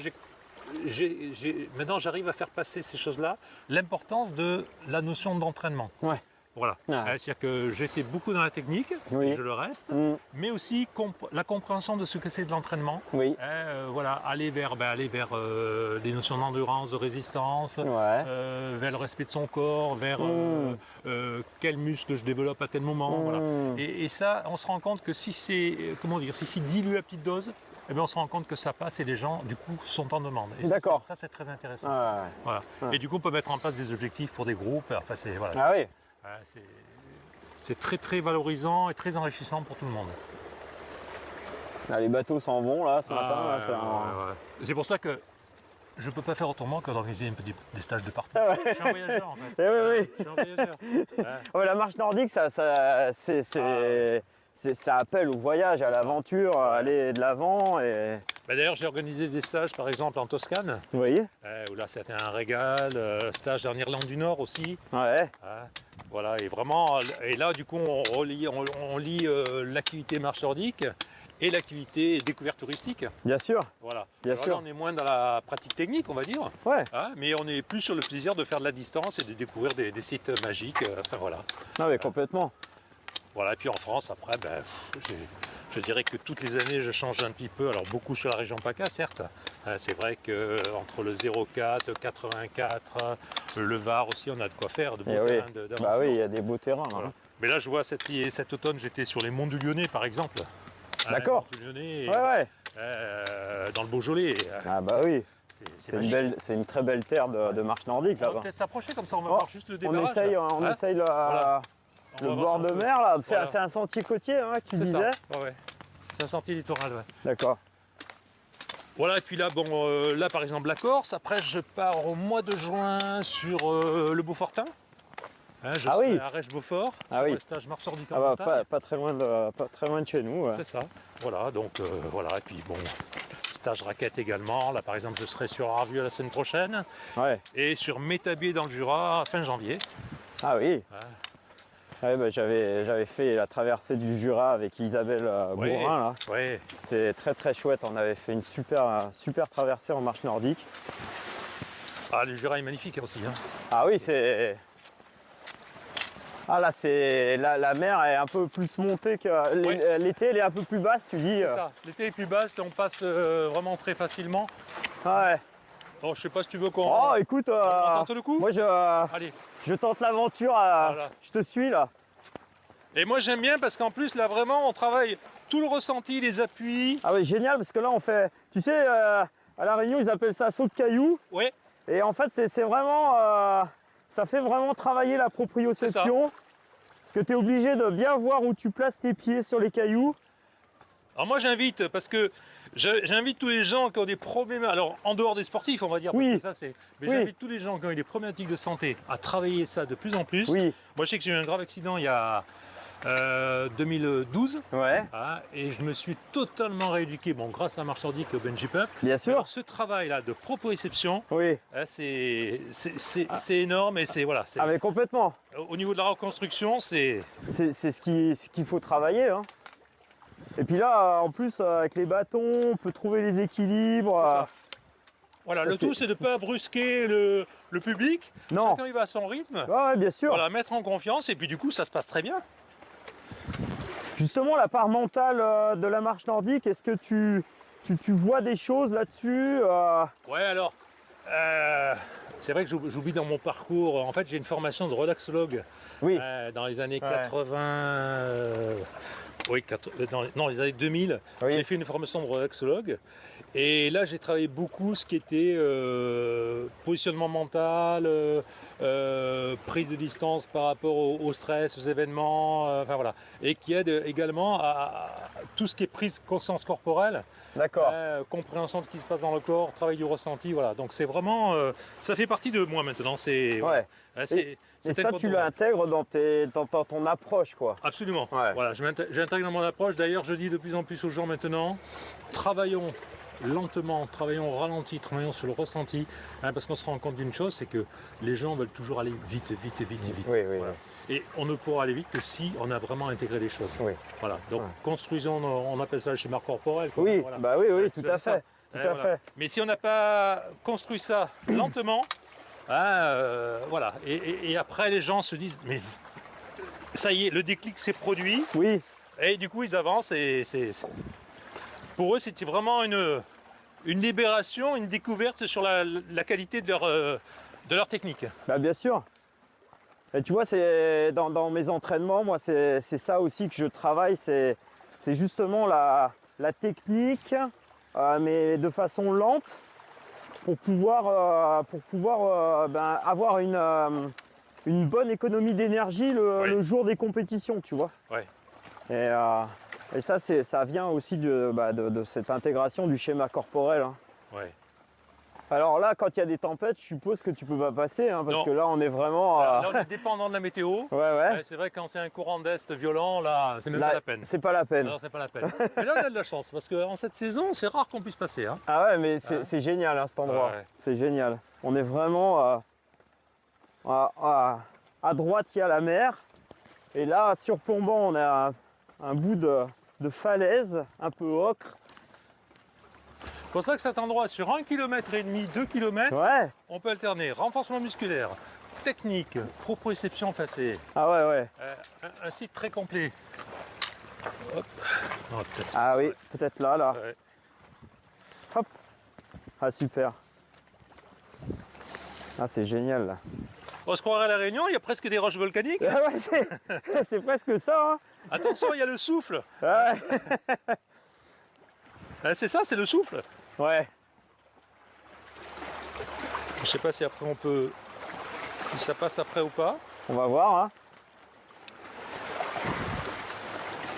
maintenant j'arrive à faire passer ces choses-là. L'importance de la notion d'entraînement. Ouais. Voilà. C'est-à-dire que j'étais beaucoup dans la technique, et je le reste, mais aussi la compréhension de ce que c'est de l'entraînement. Voilà, aller vers des notions d'endurance, de résistance, vers le respect de son corps, vers quel muscle je développe à tel moment. Voilà. Et ça, on se rend compte que si c'est dilué à petite dose, on se rend compte que ça passe et les gens, du coup, sont en demande. Et D'accord. Ça, c'est très intéressant. Voilà. Et du coup, on peut mettre en place des objectifs pour des groupes. Enfin, c'est très très valorisant et très enrichissant pour tout le monde. Les bateaux s'en vont là ce matin. C'est pour ça que je ne peux pas faire autrement que d'organiser des stages de partout. Je suis un voyageur en fait. Oui. Je suis un voyageur. La marche nordique, ça appelle au voyage, à l'aventure, à aller de l'avant. D'ailleurs, j'ai organisé des stages par exemple en Toscane. Vous voyez, où là c'était un régal. Stage en Irlande du Nord aussi. Voilà, et vraiment, et là du coup on lie l'activité marche nordique et l'activité découverte touristique. Bien sûr. Voilà. Bien sûr. Là, on est moins dans la pratique technique, on va dire. Mais on est plus sur le plaisir de faire de la distance et de découvrir des sites magiques. Voilà. Non mais complètement. Voilà, et puis en France, après, je dirais que toutes les années, je change un petit peu. Alors beaucoup sur la région PACA, certes. C'est vrai qu'entre le 04, 84, le Var aussi, on a de quoi faire, de beaux terrains d'aventure. Oui, il y a des beaux terrains. Voilà. Mais là, je vois cet automne, j'étais sur les monts du Lyonnais, par exemple. D'accord. Les monts du Lyonnais, dans le Beaujolais. Oui. C'est une très belle terre de marche nordique on va là-bas. peut-être s'approcher comme ça, on va voir juste le On démarrage. essaye le bord de mer là. C'est un sentier côtier que tu disais. C'est un sentier littoral. D'accord. Voilà, et puis là, là par exemple la Corse. Après, je pars au mois de juin sur le Beaufortin. Je serai à Rèche-Beaufort, sur le stage marche nordique en montagne. Pas très loin de chez nous. C'est ça. Voilà, donc voilà, et puis stage raquette également. Là par exemple, je serai sur Arvieux la semaine prochaine. Et sur Métabier dans le Jura fin janvier. Ah oui. J'avais fait la traversée du Jura avec Isabelle Bourrin là. C'était très très chouette. On avait fait une super traversée en marche nordique. Le Jura est magnifique aussi. Ah oui, c'est. Là, la mer est un peu plus montée que l'été, elle est un peu plus basse, tu dis. C'est ça. L'été est plus basse, on passe vraiment très facilement. Bon, je sais pas si tu veux qu'on. Oh, écoute, on tente le coup. Moi, Allez. Je tente l'aventure. Je te suis là. Et moi, j'aime bien parce qu'en plus, là, vraiment, on travaille tout le ressenti, les appuis. Ah oui, génial, parce que là, on fait. Tu sais, à La Réunion, ils appellent ça saut de cailloux. Ouais. Et en fait, c'est vraiment. Ça fait vraiment travailler la proprioception. Parce que tu es obligé de bien voir où tu places tes pieds sur les cailloux. Alors moi j'invite, parce que j'invite tous les gens qui ont des problèmes, alors en dehors des sportifs on va dire, j'invite tous les gens qui ont eu des problématiques de santé à travailler ça de plus en plus. Moi je sais que j'ai eu un grave accident il y a 2012 et je me suis totalement rééduqué grâce à marche nordique et au bungee pump. Bien sûr. Alors, ce travail là de proprioception, c'est énorme et c'est voilà. Mais complètement. Au niveau de la reconstruction, c'est ce qu'il faut travailler. Et puis là, en plus, avec les bâtons, on peut trouver les équilibres. Voilà, le tout, c'est de ne pas brusquer le public. Non. Chacun il va à son rythme. Bien sûr. Voilà, mettre en confiance et puis du coup, ça se passe très bien. Justement, la part mentale de la marche nordique, est-ce que tu vois des choses là-dessus alors, c'est vrai que j'oublie dans mon parcours. En fait, j'ai une formation de relaxologue dans les années 80. Oui, dans les années 2000, Oui. j'ai fait une formation de relaxologue. Et là, j'ai travaillé beaucoup ce qui était positionnement mental, prise de distance par rapport au stress, aux événements, enfin voilà. Et qui aide également à tout ce qui est prise de conscience corporelle, D'accord. compréhension de ce qui se passe dans le corps, travail du ressenti, voilà. Donc c'est vraiment, ça fait partie de moi maintenant. C'est, Ouais. ouais, Et ça, tu incontournable. l'intègres dans ton approche, quoi. Absolument. Ouais. Voilà, j'intègre dans mon approche. D'ailleurs, je dis de plus en plus aux gens maintenant, travaillons lentement, travaillons au ralenti, travaillons sur le ressenti, parce qu'on se rend compte d'une chose, c'est que les gens veulent toujours aller vite, vite, vite, vite. Oui, oui, Voilà. Et on ne pourra aller vite que si on a vraiment intégré les choses. Oui. Voilà. Donc Ouais. construisons, on appelle ça le schéma corporel. quoi. Oui, Voilà. bah oui, oui, Ouais, tout c'est à ça. fait. Tout à Voilà. fait. Mais si on n'a pas construit ça lentement, voilà. Et après les gens se disent, mais ça y est, le déclic s'est produit. Oui, Et du coup, ils avancent et pour eux, c'était vraiment une libération, une découverte sur la qualité de leur technique. bah bien sûr. Et tu vois, c'est dans mes entraînements, moi, c'est ça aussi que je travaille, c'est justement la technique, mais de façon lente, pour pouvoir avoir une bonne économie d'énergie Ouais. le jour des compétitions, tu vois. Ouais. Et ça, ça vient aussi de cette intégration du schéma corporel, hein. Ouais. Alors là, quand il y a des tempêtes, je suppose que tu peux pas passer, hein, parce Non. que là, on est vraiment... Là, on est dépendant de la météo. Ouais, ouais. Ouais, c'est vrai que quand c'est un courant d'est violent, là, c'est même Là, pas la peine. c'est pas la peine. Non, c'est pas la peine. Mais là, on a de la chance parce qu'en cette saison, c'est rare qu'on puisse passer. Hein. Ah ouais, mais Hein? c'est génial, hein, cet endroit. Ouais. C'est génial. On est vraiment à droite, il y a la mer. Et là, surplombant, on a un bout de falaise, un peu ocre. C'est pour ça que cet endroit, sur 1,5 km, 2 km, Ouais. on peut alterner renforcement musculaire, technique, proprioception facée. Ah ouais, ouais. Un site très complet. Hop. Non, peut-être. Ah oui, peut-être là. Ouais. Hop. Ah super. Ah c'est génial là. On se croirait à la Réunion, il y a presque des roches volcaniques. Ah ouais, c'est presque ça, hein. Attention, il y a le souffle. Ah C'est ça, c'est le souffle. ouais. Ouais. Je sais pas si après on peut, si ça passe après ou pas. On va voir, hein.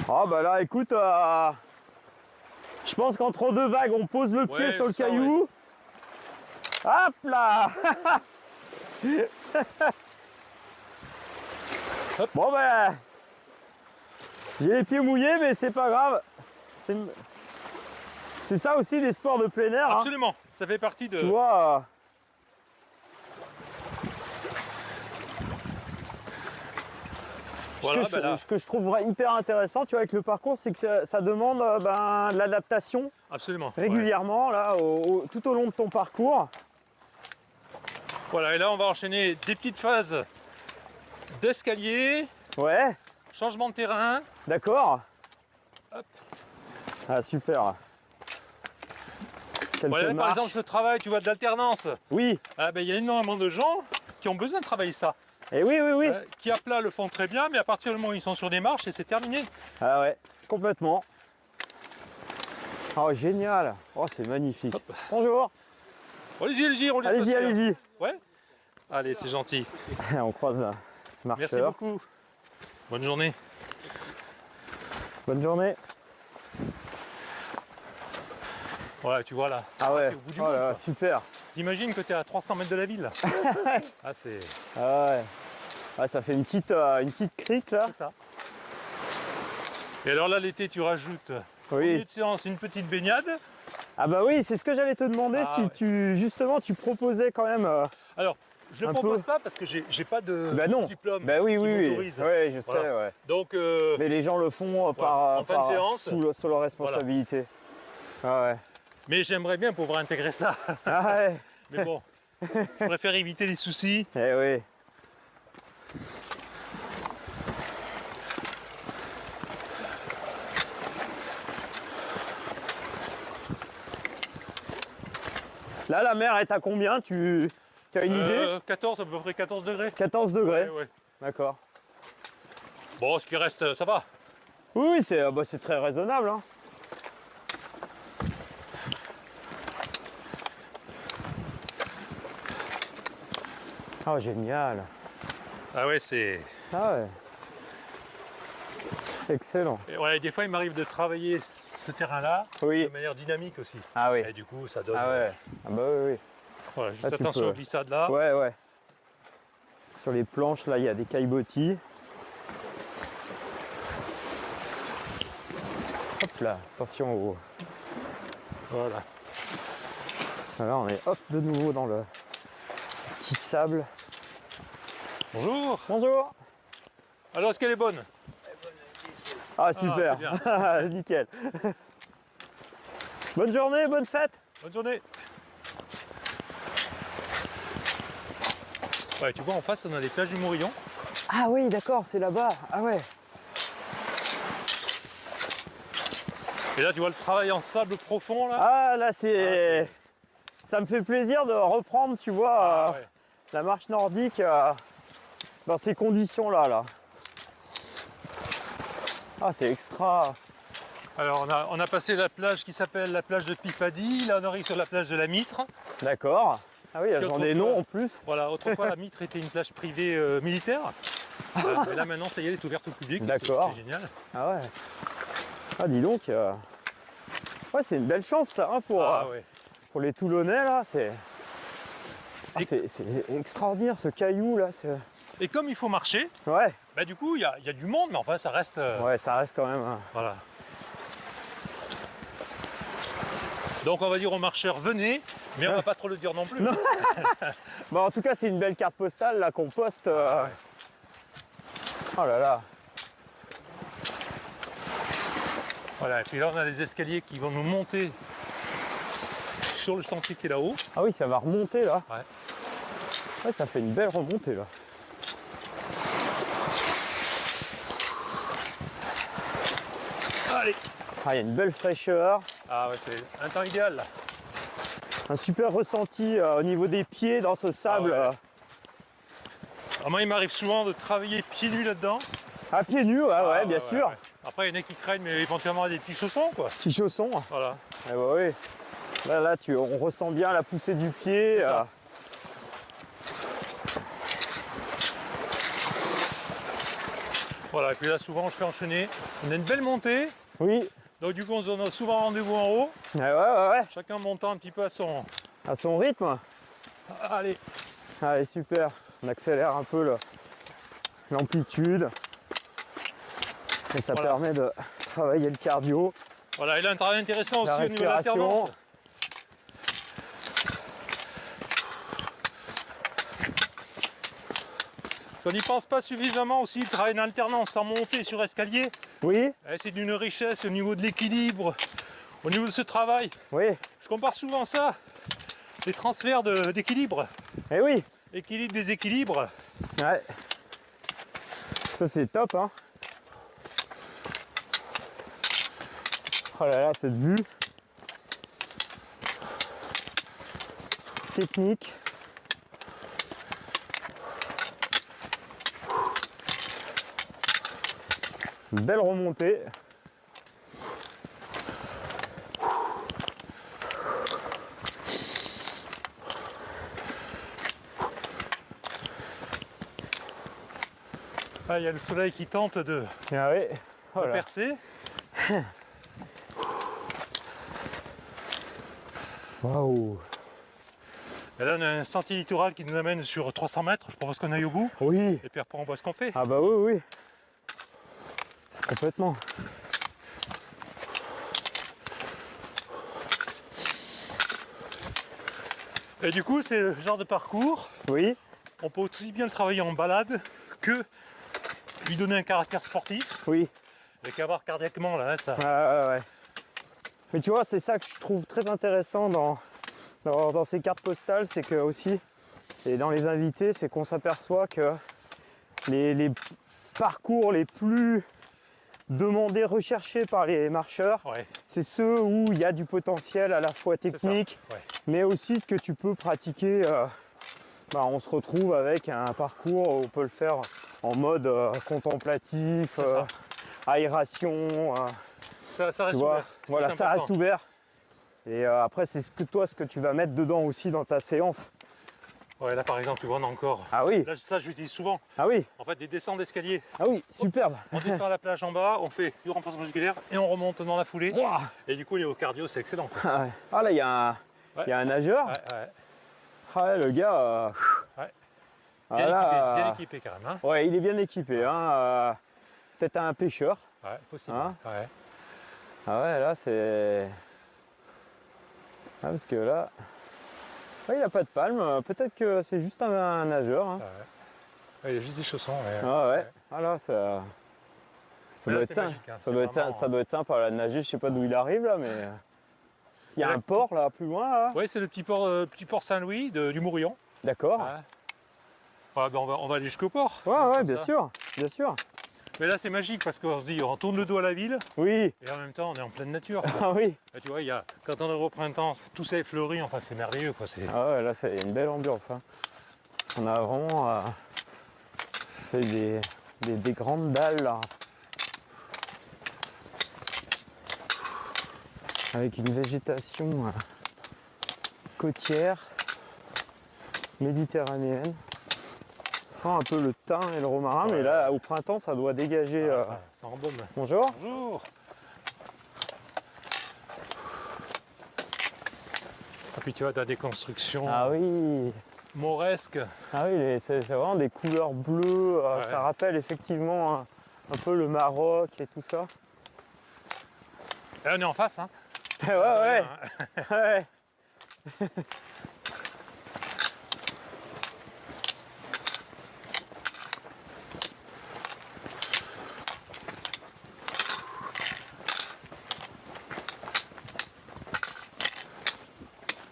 Ah bah là écoute, je pense qu'entre deux vagues on pose le pied Ouais, sur le c'est ça, caillou. Hop là. Hop. Bon ben, j'ai les pieds mouillés mais c'est pas grave. C'est ça aussi les sports de plein air, hein. Absolument, ça fait partie de. Tu vois. Voilà, Ce que je trouve hyper intéressant, tu vois, avec le parcours, c'est que ça demande de l'adaptation Absolument. régulièrement là, tout au long de ton parcours. Voilà, et là on va enchaîner des petites phases d'escalier, Ouais, changement de terrain. d'accord. Hop. Ah super. Quelques Voilà, par marches. exemple, ce travail, tu vois, d'alternance. Oui, Il y a énormément de gens qui ont besoin de travailler ça. et oui. Qui à plat le font très bien, mais à partir du moment où ils sont sur des marches, et c'est terminé. Ah ouais, complètement. Oh génial. Oh c'est magnifique. Hop. Bonjour. Allez-y, on laisse Allez-y, passer, hein. allez-y. Ouais. Allez, c'est gentil. On croise un marcheur. Merci beaucoup. Bonne journée. Bonne journée. Voilà, tu vois là. Ah ouais, T'es au bout du oh monde, là là, quoi. super. T'imagines que tu es à 300 mètres de la ville. Ah, c'est Ah ouais. Ah, ça fait une petite crique là. ça. Et alors là, l'été, tu rajoutes au milieu Oui. de séance une petite baignade. Ah bah oui, c'est ce que j'allais te demander, Ah si ouais. tu proposais quand même. Alors, je ne Un le propose peu. pas parce que j'ai pas de Bah non. diplôme Bah oui, qui oui, oui. m'autorise. Ouais, je sais, Voilà. ouais. Donc, Mais les gens le font en fin de séance. sous leur responsabilité. Ah ouais. mais j'aimerais bien pouvoir intégrer ça. Ah ouais. Mais bon, je préfère éviter les soucis. Eh oui. Là, la mer est à combien? Tu as une idée? 14, à peu près 14 degrés. 14 degrés. Ouais. D'accord. Bon, ce qui reste, ça va. Oui, oui, c'est très raisonnable. Hein. Ah, génial. Ah ouais, c'est... Ah ouais. Excellent. Et ouais, des fois, il m'arrive de travailler ce terrain-là Oui. de manière dynamique aussi. Ah oui. Et du coup, ça donne... Ah ouais. Ah bah oui, oui. Voilà, juste Là, tu attention peux- aux glissades là. Ouais, ouais. Sur les planches, là, il y a des caillebotis. Hop là, attention au... Voilà. Voilà, on est hop de nouveau dans le petit sable. Bonjour. Bonjour. Alors, est-ce qu'elle est bonne? Ah super. c'est Nickel. Bonne journée, bonne fête. Bonne journée. Ouais, tu vois, en face, on a les plages du Morillon. Ah oui, d'accord, c'est là-bas. Ah ouais. Et là, tu vois le travail en sable profond là. Ah là, c'est... Ça me fait plaisir de reprendre, tu vois, Ah, ouais. la marche nordique dans ces conditions-là. Là. Ah, c'est extra. Alors, on a passé la plage qui s'appelle la plage de Pifadie. Là, on arrive sur la plage de la Mitre. D'accord. Ah oui, elles Puis ont des autrefois- noms en plus. Voilà, autrefois, la Mitre était une plage privée militaire. Mais là, maintenant, ça y est, elle est ouverte au public. D'accord. C'est génial. Ah ouais. Ah, dis donc. Ouais, c'est une belle chance, ça, hein, Ah, ouais. pour les Toulonnais, là. C'est Et- c'est extraordinaire, ce caillou, là. Et comme il faut marcher, Ouais, bah, du coup, il y a du monde, mais enfin, ça reste. ouais, ça reste quand même... Voilà. Donc on va dire aux marcheurs venez, mais on va pas trop le dire non plus. Non. Bon, en tout cas, c'est une belle carte postale, là, qu'on poste. Ouais. Oh là là. Voilà, et puis là on a les escaliers qui vont nous monter sur le sentier qui est là-haut. Ah oui, ça va remonter, là. Ouais. Ouais, ça fait une belle remontée, là. Allez. Ah, il y a une belle fraîcheur. Ah ouais, c'est un temps idéal là. Un super ressenti au niveau des pieds dans ce sable. Ah ouais. Alors moi il m'arrive souvent de travailler pieds nus là-dedans. À pieds nus, ouais, Ah, ouais, bien sûr. ouais. Après il y en a qui craignent, mais éventuellement des petits chaussons quoi. Petits chaussons. Voilà. Ah bah oui. Là, on ressent bien la poussée du pied. C'est ça. Voilà, et puis là souvent je fais enchaîner. On a une belle montée, Oui. donc du coup on se donne souvent rendez-vous en haut, Ouais. chacun montant un petit peu à son. À son rythme. Allez. Allez, super. On accélère un peu l'amplitude. Et ça Voilà. permet de travailler le cardio. Voilà, il a un travail intéressant La aussi au niveau de respiration. l'alternance. On n'y pense pas suffisamment aussi, le travail d'alternance en montée sur escalier. Oui, C'est d'une richesse au niveau de l'équilibre, au niveau de ce travail. oui. Je compare souvent ça, les transferts d'équilibre, Eh oui. équilibre, déséquilibre. Ouais. Ça, c'est top, hein. Oh là là, cette vue. Technique. Une belle remontée. Ah, il y a le soleil qui tente de Ah oui. Oh là. percer. Waouh. Et là, on a un sentier littoral qui nous amène sur 300 mètres. Je propose qu'on aille au bout. Oui. Et puis après, on voit ce qu'on fait. Ah bah oui, oui. Complètement. Et du coup, c'est le genre de parcours. Oui. On peut aussi bien le travailler en balade que lui donner un caractère sportif. Oui. Avec avoir cardiaquement, là, ça. Ouais. Mais tu vois, c'est ça que je trouve très intéressant dans ces cartes postales, c'est que aussi, et dans les invités, c'est qu'on s'aperçoit que les parcours les plus demandés, recherchés par les marcheurs, Ouais, c'est ceux où il y a du potentiel à la fois c'est ça. technique, Ouais. mais aussi que tu peux pratiquer. On se retrouve avec un parcours où on peut le faire en mode contemplatif, C'est ça. aération, Ça tu reste vois. ouvert. Voilà, c'est ça reste important. ouvert. Et après, c'est ce que tu vas mettre dedans aussi dans ta séance. Ouais, là par exemple, tu vois, on a encore. Ah oui, Là, ça, j'utilise souvent. ah oui, En fait, des descentes d'escalier. ah oui, superbe. On descend à la plage en bas, on fait du renforcement musculaire et on remonte dans la foulée. Ouah. Et du coup, au cardio, c'est excellent, quoi. Ah ouais. Ah, là, il y a un nageur. Ouais, ouais. Ah ouais, le gars. Ouais. Ah Bien, là, équipé, bien équipé quand même. Hein. Ouais, il est bien équipé. Hein. Peut-être un pêcheur. Ouais, possible. Hein. Ouais. Ah ouais, là, c'est. Ah, parce que là. Ouais, il n'a pas de palme. Peut-être que c'est juste un nageur. Hein. Ouais. Ouais, il y a juste des chaussons. Ouais. Ah ouais. Ah là, ça. Ça Mais là, doit être c'est ça. magique, hein. Ça C'est doit être ça, vraiment- ça doit être sympa là, de nager. Je sais pas d'où il arrive là, mais. Il y a Et là, un port là, plus loin là. Ouais, c'est le petit port Saint-Louis du Mourillon. D'accord. Ouais. Ouais, ben, on va aller jusqu'au port. Ouais, hein, ouais, comme bien ça. sûr, bien sûr. Mais là, c'est magique parce qu'on se dit, on tourne le dos à la ville Oui, et en même temps, on est en pleine nature. ah oui. Là, tu vois, quand on est au printemps, tout ça est fleuri. Enfin, c'est merveilleux, quoi. Ah ouais, là, c'est une belle ambiance. Hein. On a vraiment. C'est des grandes dalles là. Avec une végétation côtière, méditerranéenne. On sent un peu le thym et le romarin, mais Ouais. là, au printemps, ça doit dégager. Ça embaume. Bonjour. Bonjour. Et puis tu vois, tu as des constructions Ah oui. mauresques. Ah oui, c'est vraiment des couleurs bleues. Ouais. Ça rappelle effectivement un peu le Maroc et tout ça. Et on est en face, hein. Ouais, ouais, ouais.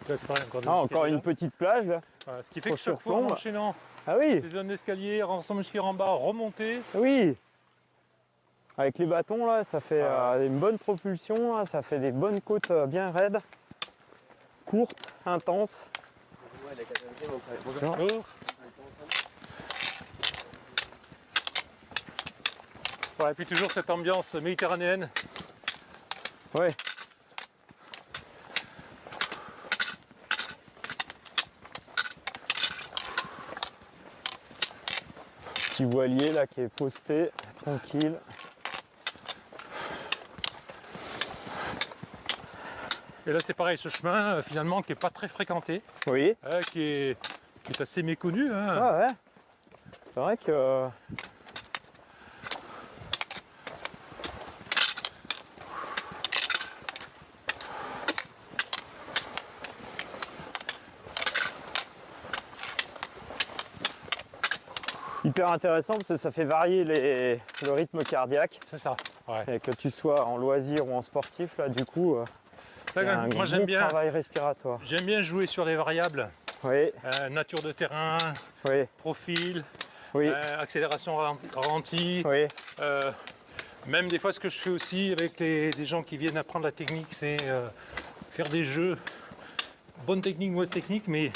Là, c'est pareil, encore des Ah, encore escaliers, une petite plage là. là. Voilà, ce qui fait que Faut chaque fois, en surplombe. enchaînant Ah oui, ces zones d'escalier, renforcement musculaire en bas, remonter. oui. Avec les bâtons là, ça fait Ah. une bonne propulsion, là, ça fait des bonnes côtes bien raides, courtes, intenses. Bonjour. Ouais, et puis toujours cette ambiance méditerranéenne. Ouais. Petit voilier là qui est posté, tranquille. Et là, c'est pareil, ce chemin, finalement, qui n'est pas très fréquenté, Oui. qui est assez méconnu. Hein. Ah ouais. C'est vrai que. Hyper intéressant parce que ça fait varier le rythme cardiaque. C'est ça. Ouais. Et que tu sois en loisir ou en sportif, là du coup, Ça, il y a un moi, bon j'aime travail respiratoire. bien jouer sur les variables. Oui, Nature de terrain, oui, profil, oui, accélération ralentie. oui, Même des fois, ce que je fais aussi avec des gens qui viennent apprendre la technique, c'est faire des jeux, bonne technique, mauvaise technique, mais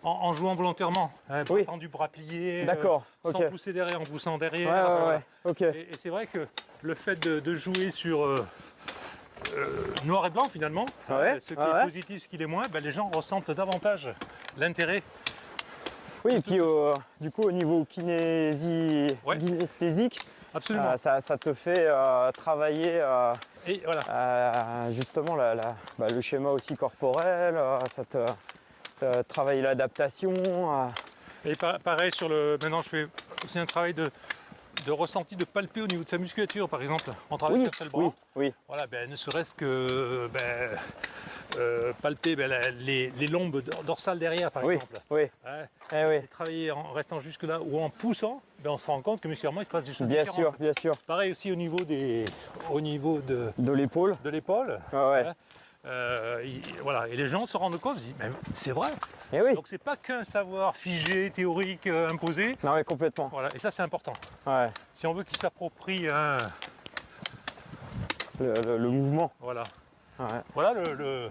en jouant volontairement. Hein, Oui. du bras plié, d'accord, sans ok. pousser derrière, en poussant Ouais, derrière. ouais, enfin, voilà. ouais, ok. Et c'est vrai que le fait de jouer sur noir et blanc finalement, Ouais, ce qui ouais, est ouais. positif, ce qui est moins, ben, les gens ressentent davantage l'intérêt. Oui, et puis du coup, au niveau Ouais. kinesthésique, Absolument. ça te fait travailler Et voilà. justement le schéma aussi corporel, ça te travaille l'adaptation. Et pareil sur le. Maintenant, je fais aussi un travail de ressenti, de palper au niveau de sa musculature, par exemple. On travaille Oui, sur seul bras. oui, oui, Voilà, ben, ne serait-ce que palper les lombes dorsales derrière, par oui, exemple. oui, Ouais. eh oui. Et travailler en restant jusque là ou en poussant, ben, on se rend compte que musculairement il se passe des choses Bien différentes. sûr, bien sûr. Pareil aussi au niveau de De l'épaule. l'épaule. Ah ouais. Voilà. Et les gens se rendent compte, ils se disent, mais c'est vrai. Eh oui. Donc c'est pas qu'un savoir figé, théorique, imposé. Non, mais complètement. Voilà. Et ça c'est important. Ouais. Si on veut qu'ils s'approprient Le mouvement. voilà. Ouais. Voilà le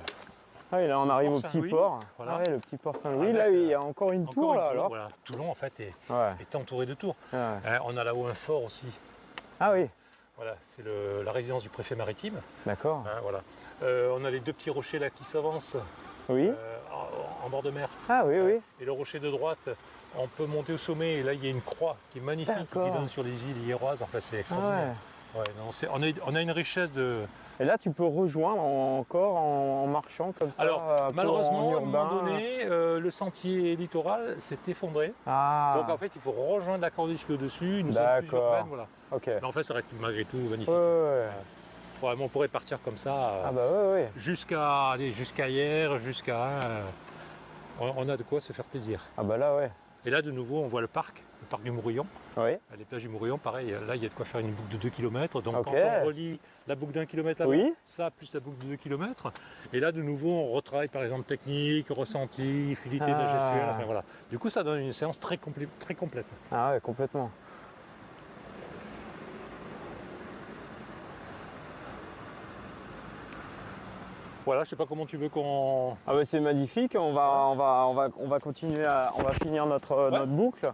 Ah, et là, on arrive Port au petit Saint-Louis, port. voilà. Ah ouais, le petit port Saint-Louis. Avec, Là, il y a encore une encore tour une là tour, alors. voilà. Toulon en fait Ouais. est entouré de tours. Ouais. On a là-haut un fort aussi. Ah oui. Voilà, c'est la résidence du préfet maritime. D'accord. Hein, voilà. On a les 2 petits rochers là qui s'avancent Oui. en bord de mer. Ah oui, oui. Et le rocher de droite, on peut monter au sommet et là il y a une croix qui est magnifique qui D'accord. donne sur les îles Iéroises. Enfin, c'est Ah extraordinaire. ouais. Ouais, non, on a une richesse de. Et là, tu peux rejoindre encore en marchant comme ça. Alors, un peu malheureusement, en à un moment urbain. donné, le sentier littoral s'est effondré. Ah. Donc en fait, il faut rejoindre la corde jusqu'au dessus, une zone plus D'accord. urbaine. Voilà. Ok. Mais en fait, ça reste malgré tout magnifique. Ouais, ouais. Vraiment, on pourrait partir comme ça Ah bah ouais, ouais. jusqu'à hier, on a de quoi se faire plaisir. Ah bah là, ouais. Et là, de nouveau, on voit le parc du Mourillon. Oui. À les plages du Mourillon, pareil, là, il y a de quoi faire une boucle de 2 km. Donc Ok. quand on relie la boucle d'1 km là-bas, Oui. ça plus la boucle de 2 km, et là, de nouveau, on retravaille par exemple technique, ressenti, fluidité de la Ah. gestuelle, enfin voilà. Du coup, ça donne une séance très complète. Ah ouais, complètement. Voilà, je sais pas comment tu veux qu'on... Ah bah c'est magnifique. On va continuer on va finir notre boucle.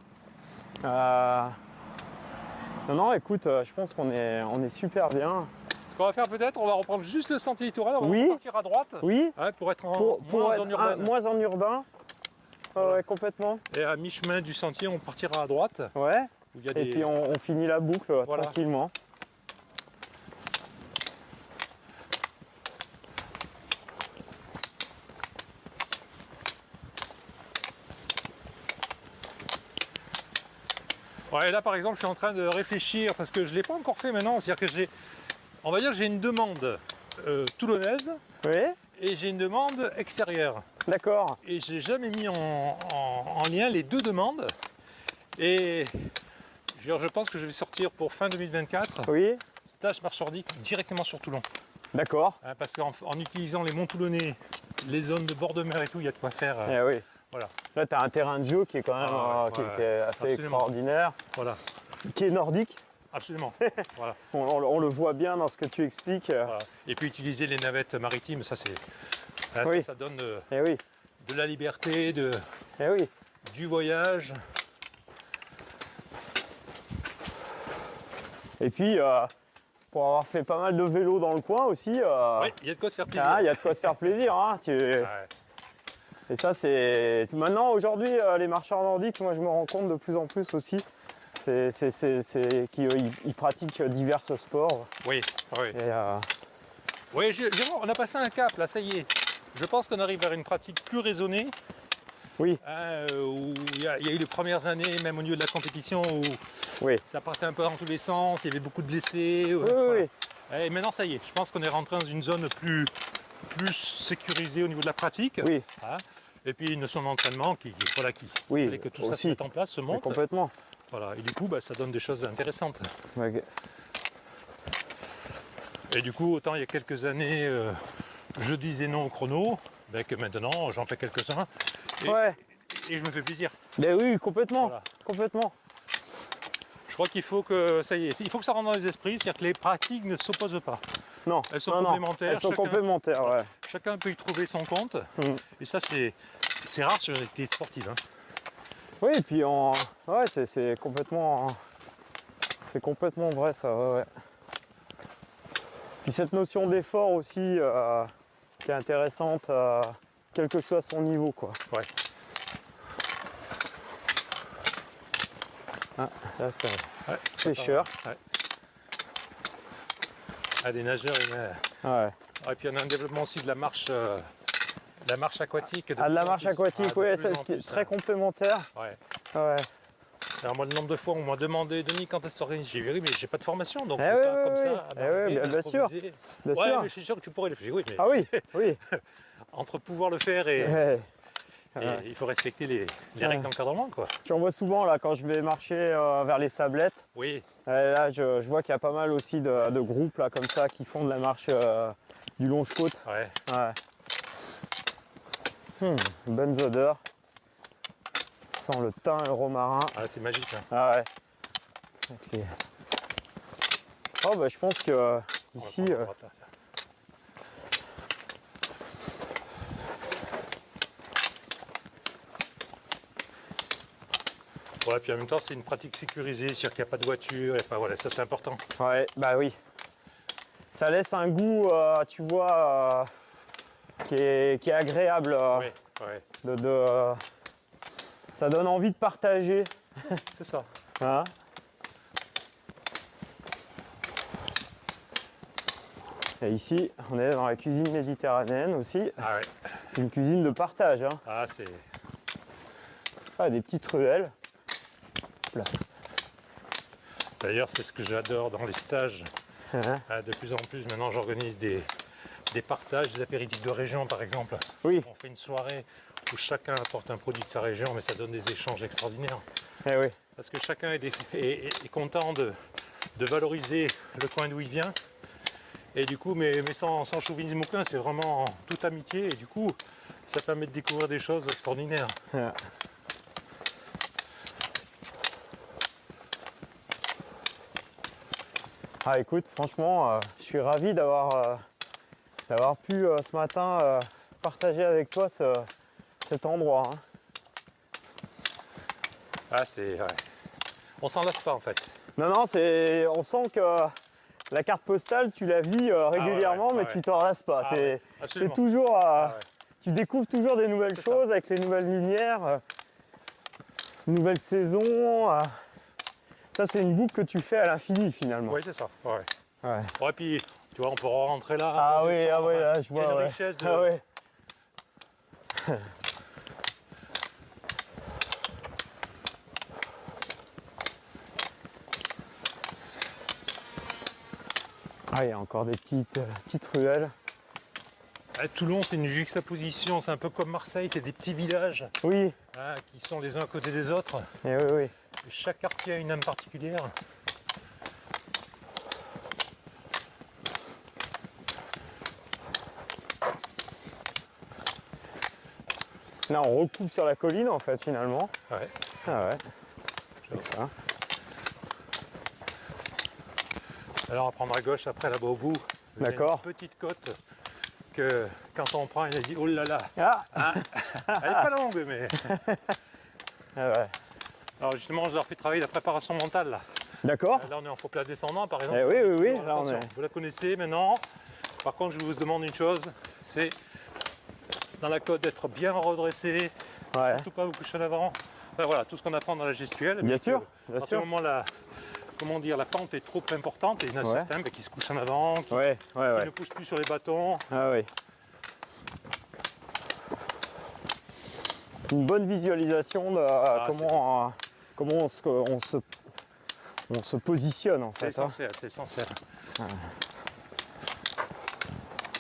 Non, écoute, je pense qu'on est super bien. Ce qu'on va faire peut-être, on va reprendre juste le sentier littoral, on va Oui. partir à droite, Oui. ouais, pour être Pour moins être en urbaine. moins en urbain. Voilà. Ouais, complètement. Et à mi-chemin du sentier, on partira à droite, Ouais. où il y a Et des... puis on finit la boucle Voilà. tranquillement. Ouais, là par exemple, je suis en train de réfléchir parce que je ne l'ai pas encore fait maintenant. C'est-à-dire que on va dire que j'ai une demande toulonnaise Oui. et j'ai une demande extérieure. D'accord. Et j'ai jamais mis en lien les deux demandes. Et je pense que je vais sortir pour fin 2024 Oui. stage marche nordique directement sur Toulon. D'accord. Hein, parce qu'en utilisant les monts toulonnais, les zones de bord de mer et tout, il y a de quoi faire. Eh oui. Voilà. Là, tu as un terrain de jeu qui est quand même qui est assez absolument. extraordinaire, Voilà, qui est nordique. absolument. Voilà. On le voit bien dans ce que tu expliques. Voilà. Et puis utiliser les navettes maritimes, ça c'est. Oui. Ça donne Eh oui. de la liberté, Eh oui. du voyage. Et puis, pour avoir fait pas mal de vélo dans le coin aussi, Oui, il y a de quoi se faire plaisir. il y a de quoi se faire plaisir. Hein. Ouais. Et ça, c'est. Maintenant, aujourd'hui, les marcheurs nordiques, moi, je me rends compte de plus en plus aussi, c'est qu'ils pratiquent divers sports. Oui, oui. Et, Oui, on a passé un cap là, ça y est. Je pense qu'on arrive vers une pratique plus raisonnée. Oui. Hein, où il y a eu les premières années, même au niveau de la compétition, où Oui. ça partait un peu dans tous les sens, il y avait beaucoup de blessés. Oui, Voilà. oui. Et maintenant, ça y est, je pense qu'on est rentré dans une zone plus sécurisée au niveau de la pratique. Oui, Hein. Et puis une notion d'entraînement fallait oui, que tout ça se aussi. mette en place, se Mais monte. complètement. Voilà. Et du coup, ça donne des choses intéressantes. Ouais. Et du coup, autant il y a quelques années, je disais non au chrono, que maintenant j'en fais quelques-uns. Et, Ouais. et je me fais plaisir. Mais oui, complètement. Voilà. Complètement. Je crois qu'il faut que ça y est, il faut que ça rentre dans les esprits, c'est-à-dire que les pratiques ne s'opposent pas. Non. Elles sont non, non. complémentaires. Elles sont chacun- complémentaires, ouais. Chacun peut y trouver son compte. Mm. Et ça, c'est rare sur une activité sportive. Hein. Oui, et puis ouais, c'est complètement vrai ça. Ouais, ouais. Puis cette notion d'effort aussi qui est intéressante, quel que soit son niveau, quoi. Ouais. Ah, là, c'est Ouais, pêcheur. ouais. Ah, des nageurs, Ouais. Et puis on a un développement aussi de la marche aquatique. Ah, de la marche aquatique, de oui, plus c'est en ce qui est plus, très hein. complémentaire. Ouais. Ouais. Alors moi, le nombre de fois où on m'a demandé, Denis, quand est-ce que tu organises? J'ai dit, oui, mais j'ai pas de formation, donc Eh je vais oui, pas oui, comme oui. ça. Eh oui, bien sûr. improviser. Bien Ouais, sûr. mais je suis sûr que tu pourrais le faire. J'ai dit, oui, mais Ah oui, oui. entre pouvoir le faire et Ouais. il faut respecter les règles d'encadrement, quoi. J'en vois souvent là quand je vais marcher vers les sablettes. Oui, Là, je vois qu'il y a pas mal aussi de groupes là comme ça qui font de la marche du longe-côte. ouais. Ouais. Bonnes odeurs. Sans le thym et le romarin. Ah, c'est magique. Hein. Ah ouais. Ok. Oh bah je pense que On va ici. prendre la droite, là. Ouais, puis en même temps, c'est une pratique sécurisée, c'est-à-dire qu'il n'y a pas de voiture, et pas, voilà, ça c'est important. Ouais, bah oui. Ça laisse un goût, tu vois, qui est agréable. Ouais, ouais, Ça donne envie de partager. c'est ça. Hein. Et ici, on est dans la cuisine méditerranéenne aussi. Ah ouais, C'est une cuisine de partage. Hein. ah c'est... Ah, des petites ruelles. Là. D'ailleurs, c'est ce que j'adore dans les stages. Hein. Ah, de plus en plus, maintenant, j'organise des partages, des apéritifs de région, par exemple. Oui, On fait une soirée où chacun apporte un produit de sa région, mais ça donne des échanges extraordinaires. eh oui. Parce que chacun est content de valoriser le coin d'où il vient. Et du coup, mais sans chauvinisme aucun, c'est vraiment en toute amitié. Et du coup, ça permet de découvrir des choses extraordinaires. Ah. Ah, écoute, franchement, je suis ravi d'avoir pu ce matin partager avec toi cet endroit. Hein. Ah, c'est... Ouais. On s'en lasse pas, en fait. Non, non, on sent que la carte postale, tu la vis régulièrement, mais tu t'en lasses pas. Ah ouais, T'es absolument. toujours, Ah ouais. tu découvres toujours des nouvelles C'est ça. choses avec les nouvelles lumières, nouvelles saisons. Ça, c'est une boucle que tu fais à l'infini finalement. Oui, c'est ça. Ouais. Ouais. Ouais, puis, tu vois, on peut rentrer là. Ah oui, redescendre, là, je il y a vois. une Ouais. richesse de... Ah ouais. Ah, il y a encore des petites ruelles. Toulon, c'est une juxtaposition, c'est un peu comme Marseille, c'est des petits villages Oui, qui sont les uns à côté des autres. et oui, oui. Et chaque quartier a une âme particulière. Là, on recoupe sur la colline en fait finalement. Ouais. Ah ouais. C'est ça. Alors, à prendre à gauche, après là-bas au bout, il y a D'accord. une petite côte que quand on prend, il a dit oh là là, Ah, elle est pas longue, mais. ah ouais. Alors, justement, je leur fais travailler la préparation mentale là. D'accord. Là, on est en faux plat descendant, par exemple. Eh oui, oui, oui. Alors, Là, on attention, est. vous la connaissez maintenant. Par contre, je vous demande une chose, c'est dans la côte d'être bien redressé, Ouais. surtout pas vous coucher en avant. Enfin, voilà, tout ce qu'on apprend dans la gestuelle. Bien mais sûr, que, bien à partir sûr. du moment la pente est trop importante et il y en a Ouais. certains qui se couchent en avant, qui Ouais, ouais, ne ouais. poussent plus sur les bâtons. Ah oui. Une bonne visualisation de comment on se positionne en C'est fait. Hein. essentiel, c'est essentiel.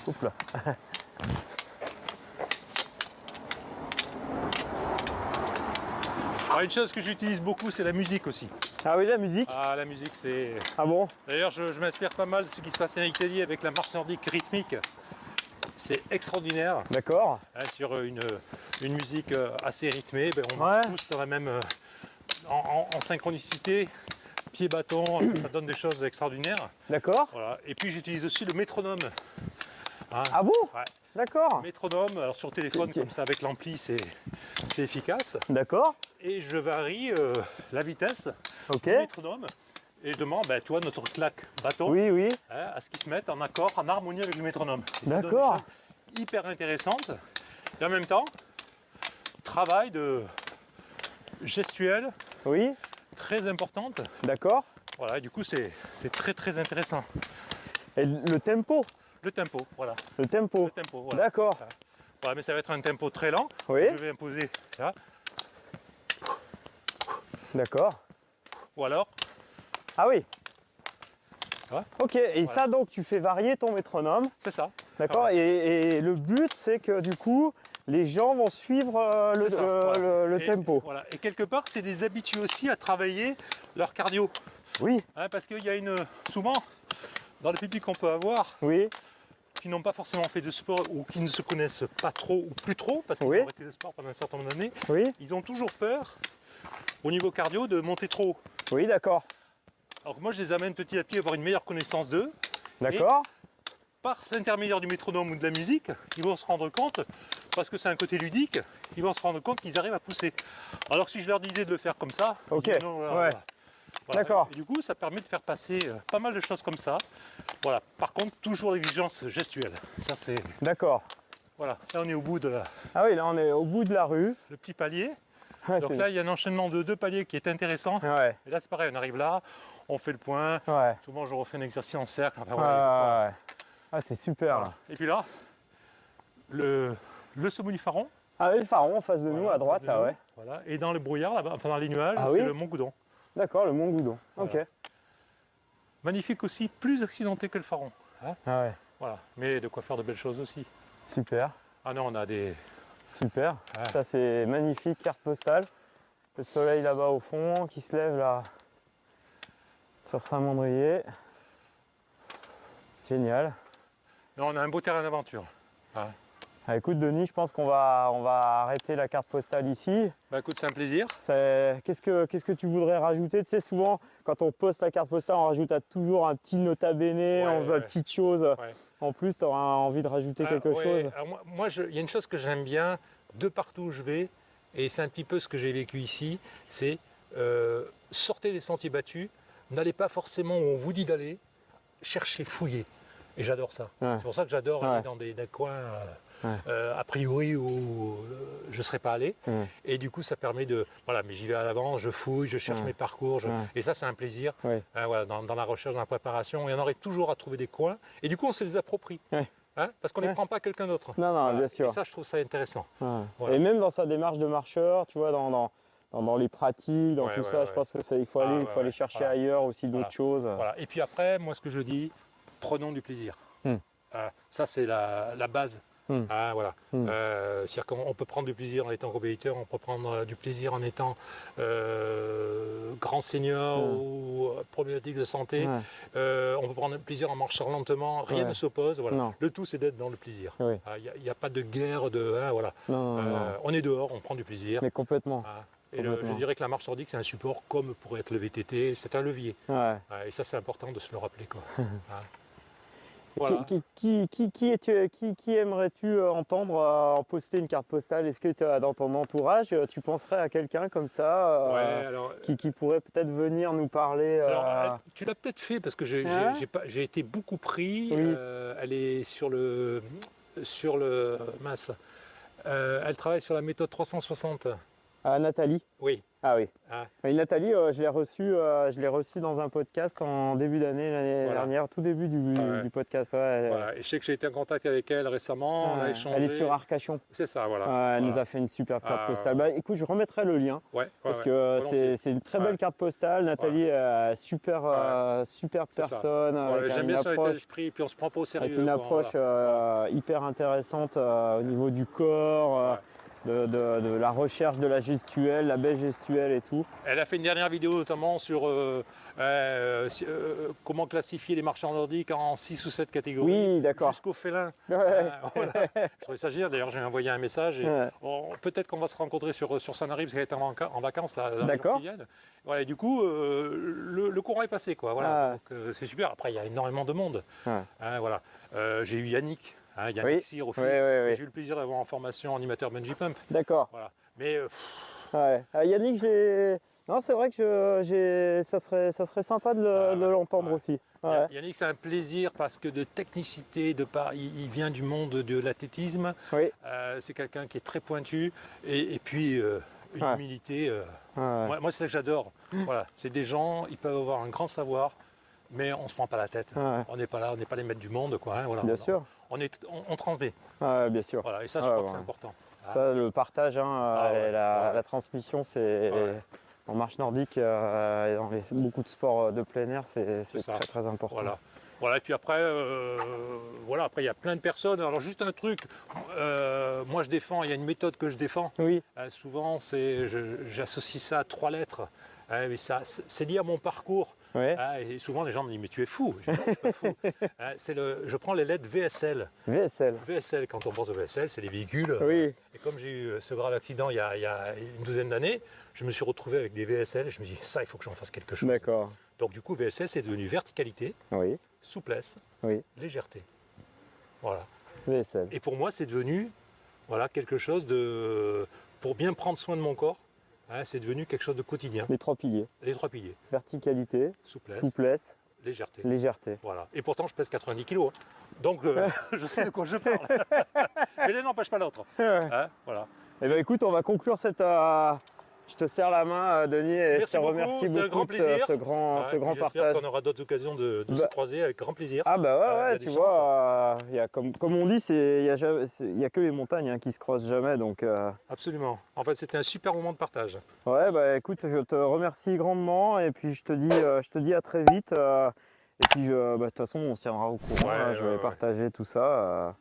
Oups là. Alors, une chose que j'utilise beaucoup, c'est la musique aussi. Ah oui, la musique. Ah, la musique, c'est... Ah bon? D'ailleurs, je m'inspire pas mal de ce qui se passe en Italie avec la marche nordique rythmique. C'est extraordinaire. D'accord. Hein, sur une musique assez rythmée, ben, on Ouais. marche tous dans la même... en synchronicité, pied-bâton, ça donne des choses extraordinaires. D'accord. Voilà. Et puis j'utilise aussi le métronome. Hein, Ah bon? ouais. D'accord. Métronome, alors sur téléphone Ok. comme ça avec l'ampli, c'est efficace. D'accord. Et je varie la vitesse Ok. du métronome. Et je demande, ben, tu vois, notre claque bâton, Oui, oui. hein, à ce qu'ils se mettent en accord, en harmonie avec le métronome. Et ça donne des D'accord. choses hyper intéressantes. Et en même temps, travail de gestuelle Oui. très importante. D'accord. Voilà, du coup, c'est très très intéressant. Et le tempo. Le tempo, voilà. Le tempo. Le tempo, voilà. D'accord. Voilà, mais ça va être un tempo très lent. Oui. Je vais imposer là. D'accord. Ou alors, Ah oui. Ouais. Ok. Et Voilà. ça donc tu fais varier ton métronome. c'est ça. D'accord. Ouais. Et le but c'est que du coup les gens vont suivre C'est ça, voilà. le Et- tempo. Voilà. Et quelque part, c'est les habituer aussi à travailler leur cardio. Oui. Hein, parce qu'il y a souvent, dans le public qu'on peut avoir, Oui. qui n'ont pas forcément fait de sport ou qui ne se connaissent pas trop ou plus trop, parce qu'ils Oui. ont arrêté le sport pendant un certain nombre d'années, Oui. ils ont toujours peur, au niveau cardio, de monter trop haut. Oui. D'accord. Alors que moi, je les amène petit à petit à avoir une meilleure connaissance d'eux. D'accord. Par l'intermédiaire du métronome ou de la musique, ils vont se rendre compte parce que c'est un côté ludique, ils vont se rendre compte qu'ils arrivent à pousser. Alors que si je leur disais de le faire comme ça, Ok, ils disent non, ouais. D'accord. Et du coup, ça permet de faire passer pas mal de choses comme ça. Voilà. Par contre, toujours l'exigence gestuelle. Ça, c'est... D'accord. Voilà. Là, on est au bout de Ah oui, là on est au bout de la rue. le petit palier. Ouais, Donc là, il y a un enchaînement de 2 paliers qui est intéressant. ouais, Et là, c'est pareil, on arrive là, on fait le point. ouais. Souvent, je refais un exercice en cercle. Enfin, Ouais, voilà, ouais. Ah, c'est super voilà. là. Et puis là, le sommet du Faron. Ah oui, le Pharaon en face de nous, Voilà, à droite, de là, nous. ouais. Voilà. Et dans le brouillard, là-bas, enfin dans les nuages, Ah c'est oui le Mont Goudon. D'accord, le Mont Goudon. Voilà. Ok. Magnifique aussi, plus accidenté que le Faron. Ah ouais, Voilà. Mais de quoi faire de belles choses aussi. super, Ah non, on a des... super. Ouais. Ça, c'est magnifique, carte postale. Le soleil là-bas au fond qui se lève là sur Saint-Mandrier. Génial. Non, on a un beau terrain d'aventure. Ah, écoute Denis, je pense qu'on va arrêter la carte postale ici. Bah écoute, c'est un plaisir. Qu'est-ce que tu voudrais rajouter? Tu sais, souvent, quand on poste la carte postale, on rajoute toujours un petit nota bene, on veut une petite chose. Ouais. En plus, tu auras envie de rajouter quelque Ouais. chose. Alors il y a une chose que j'aime bien, de partout où je vais, et c'est un petit peu ce que j'ai vécu ici, c'est sortez des sentiers battus, n'allez pas forcément où on vous dit d'aller, cherchez, fouillez. Et j'adore ça. Ouais. C'est pour ça que j'adore Ouais. aller dans des coins a priori où je ne serais pas allé. Ouais. Et du coup, ça permet de... Voilà, mais j'y vais à l'avance, je fouille, je cherche Ouais. mes parcours. Ouais. Et ça, c'est un plaisir. Ouais. Voilà, dans la recherche, dans la préparation. Il y en aurait toujours à trouver des coins. Et du coup, on se les approprie. Ouais. Parce qu'on ne Ouais. les prend pas à quelqu'un d'autre. Non, non, bien sûr. Et ça, je trouve ça intéressant. Ouais. Voilà. Et même dans sa démarche de marcheur, tu vois, dans les pratiques, dans Ouais, tout ouais, ça, ouais. je pense qu'il faut aller, il faut aller chercher Voilà. ailleurs aussi d'autres Voilà. choses. Voilà. Et puis après, moi, ce que je dis, prenons du plaisir. Ça, c'est la base. Voilà. C'est-à-dire qu'on peut prendre du plaisir en étant compétiteur, on peut prendre du plaisir en étant grand senior ou problématique de santé. Ouais. On peut prendre du plaisir en marchant lentement, rien Ouais. ne s'oppose. Voilà. Non. Le tout, c'est d'être dans le plaisir. Oui. Il n'y a pas de guerre, voilà. Non, non, non. On est dehors, on prend du plaisir. Mais complètement. Et je Complètement. dirais que la marche nordique, c'est un support comme pourrait être le VTT, c'est un levier. Ouais. Et ça, c'est important de se le rappeler. Quoi. Voilà. Qui aimerais-tu entendre poster une carte postale? Est-ce que dans ton entourage, tu penserais à quelqu'un comme ça Ouais, alors, qui pourrait peut-être venir nous parler alors, tu l'as peut-être fait parce que j'ai été beaucoup pris. Oui. Elle est sur le mince. Elle travaille sur la méthode 360. à Nathalie? Oui. Ah oui. Ah. Oui, Nathalie, je l'ai reçue dans un podcast en début d'année, l'année Voilà. dernière, tout début du podcast. Ouais, Voilà. Et je sais que j'ai été en contact avec elle récemment. On a ouais, échangé. elle est sur Arcachon. C'est ça, voilà. Ouais, elle nous Voilà. a fait une super carte Ah, postale. ouais. Bah, écoute, je remettrai le lien Ouais, parce ouais, que volontiers. c'est une très belle Ouais. carte postale. Nathalie, super C'est ça. personne. Ouais, avec j'aime une bien son état approche, d'esprit, puis on se prend pas au sérieux. avec une quoi, approche voilà. hyper intéressante au niveau du corps, de la recherche de la gestuelle, la belle gestuelle et tout. Elle a fait une dernière vidéo notamment sur comment classifier les marcheurs nordiques en 6 ou 7 catégories. Oui, d'accord. Jusqu'au félin. Ouais. Voilà. Je trouvais ça génial. D'ailleurs, j'ai envoyé un message. Et Ouais. peut-être qu'on va se rencontrer sur Sanary parce qu'elle est en vacances là, dans les D'accord. jours qui viennent. Voilà, et du coup, le courant est passé. Quoi, voilà. Ah. Donc, c'est super. Après, il y a énormément de monde. Ouais. Voilà. J'ai eu Yannick. Yannick Oui. Cyr au fil. Ouais, ouais, ouais. J'ai eu le plaisir d'avoir en formation animateur bungee pump. D'accord. Voilà. Mais Ouais. Yannick, non, c'est vrai que ça serait sympa de l'entendre ouais. aussi. Ouais. Yannick, c'est un plaisir parce que de technicité, il vient du monde de l'athlétisme. Oui. C'est quelqu'un qui est très pointu et puis une Ouais. humilité. Ouais. Moi, c'est ça que j'adore. Voilà, c'est des gens, ils peuvent avoir un grand savoir, mais on se prend pas la tête. Ouais. On n'est pas là, on n'est pas les maîtres du monde, quoi. Voilà. Bien sûr. On transmet. Ouais, bien sûr. Voilà, et ça, je Ouais, crois que ouais. c'est important. Ça, le partage, ouais, et la ouais. transmission, c'est Ouais. en marche nordique, et dans beaucoup de sports de plein air, c'est ça. très très important. Voilà, et puis après, après il y a plein de personnes. Alors juste un truc, moi je défends, il y a une méthode que je défends. Oui. Souvent, j'associe ça à 3 lettres. Mais ça, c'est lié à mon parcours. Oui. Et souvent les gens me disent mais tu es fou. Je dis, non, je suis pas fou. Je prends les lettres VSL. VSL. VSL, quand on pense au VSL, c'est les véhicules. Oui. Et comme j'ai eu ce grave accident il y a une douzaine d'années, je me suis retrouvé avec des VSL et je me dis ça, il faut que j'en fasse quelque chose. D'accord. Donc du coup, VSL, c'est devenu verticalité, Oui. souplesse, Oui. légèreté. Voilà. VSL. Et pour moi, c'est devenu Voilà, quelque chose de... Pour bien prendre soin de mon corps, hein, c'est devenu quelque chose de quotidien. Les 3 piliers. Les 3 piliers. Verticalité, Souplesse, souplesse, légèreté. légèreté. Voilà. Et pourtant, je pèse 90 kg. Hein. Donc, je sais de quoi je parle. Mais l'un n'empêche pas l'autre. Hein, voilà. Eh bien écoute, on va conclure cette... Je te serre la main, Denis, et Merci je te beaucoup, remercie c'était un beaucoup grand de plaisir. ce grand J'espère partage. qu'on aura d'autres occasions de se Bah. croiser avec grand plaisir. Ah bah il y ouais, a ouais, des tu chances. vois, comme on dit, il n'y a que les montagnes hein, qui se croisent jamais. Donc, Absolument. En fait, c'était un super moment de partage. ouais, bah écoute, je te remercie grandement et puis je te dis à très vite. Et puis, de toute façon, on se tiendra au courant. Ouais, Là, je vais ouais. partager tout ça.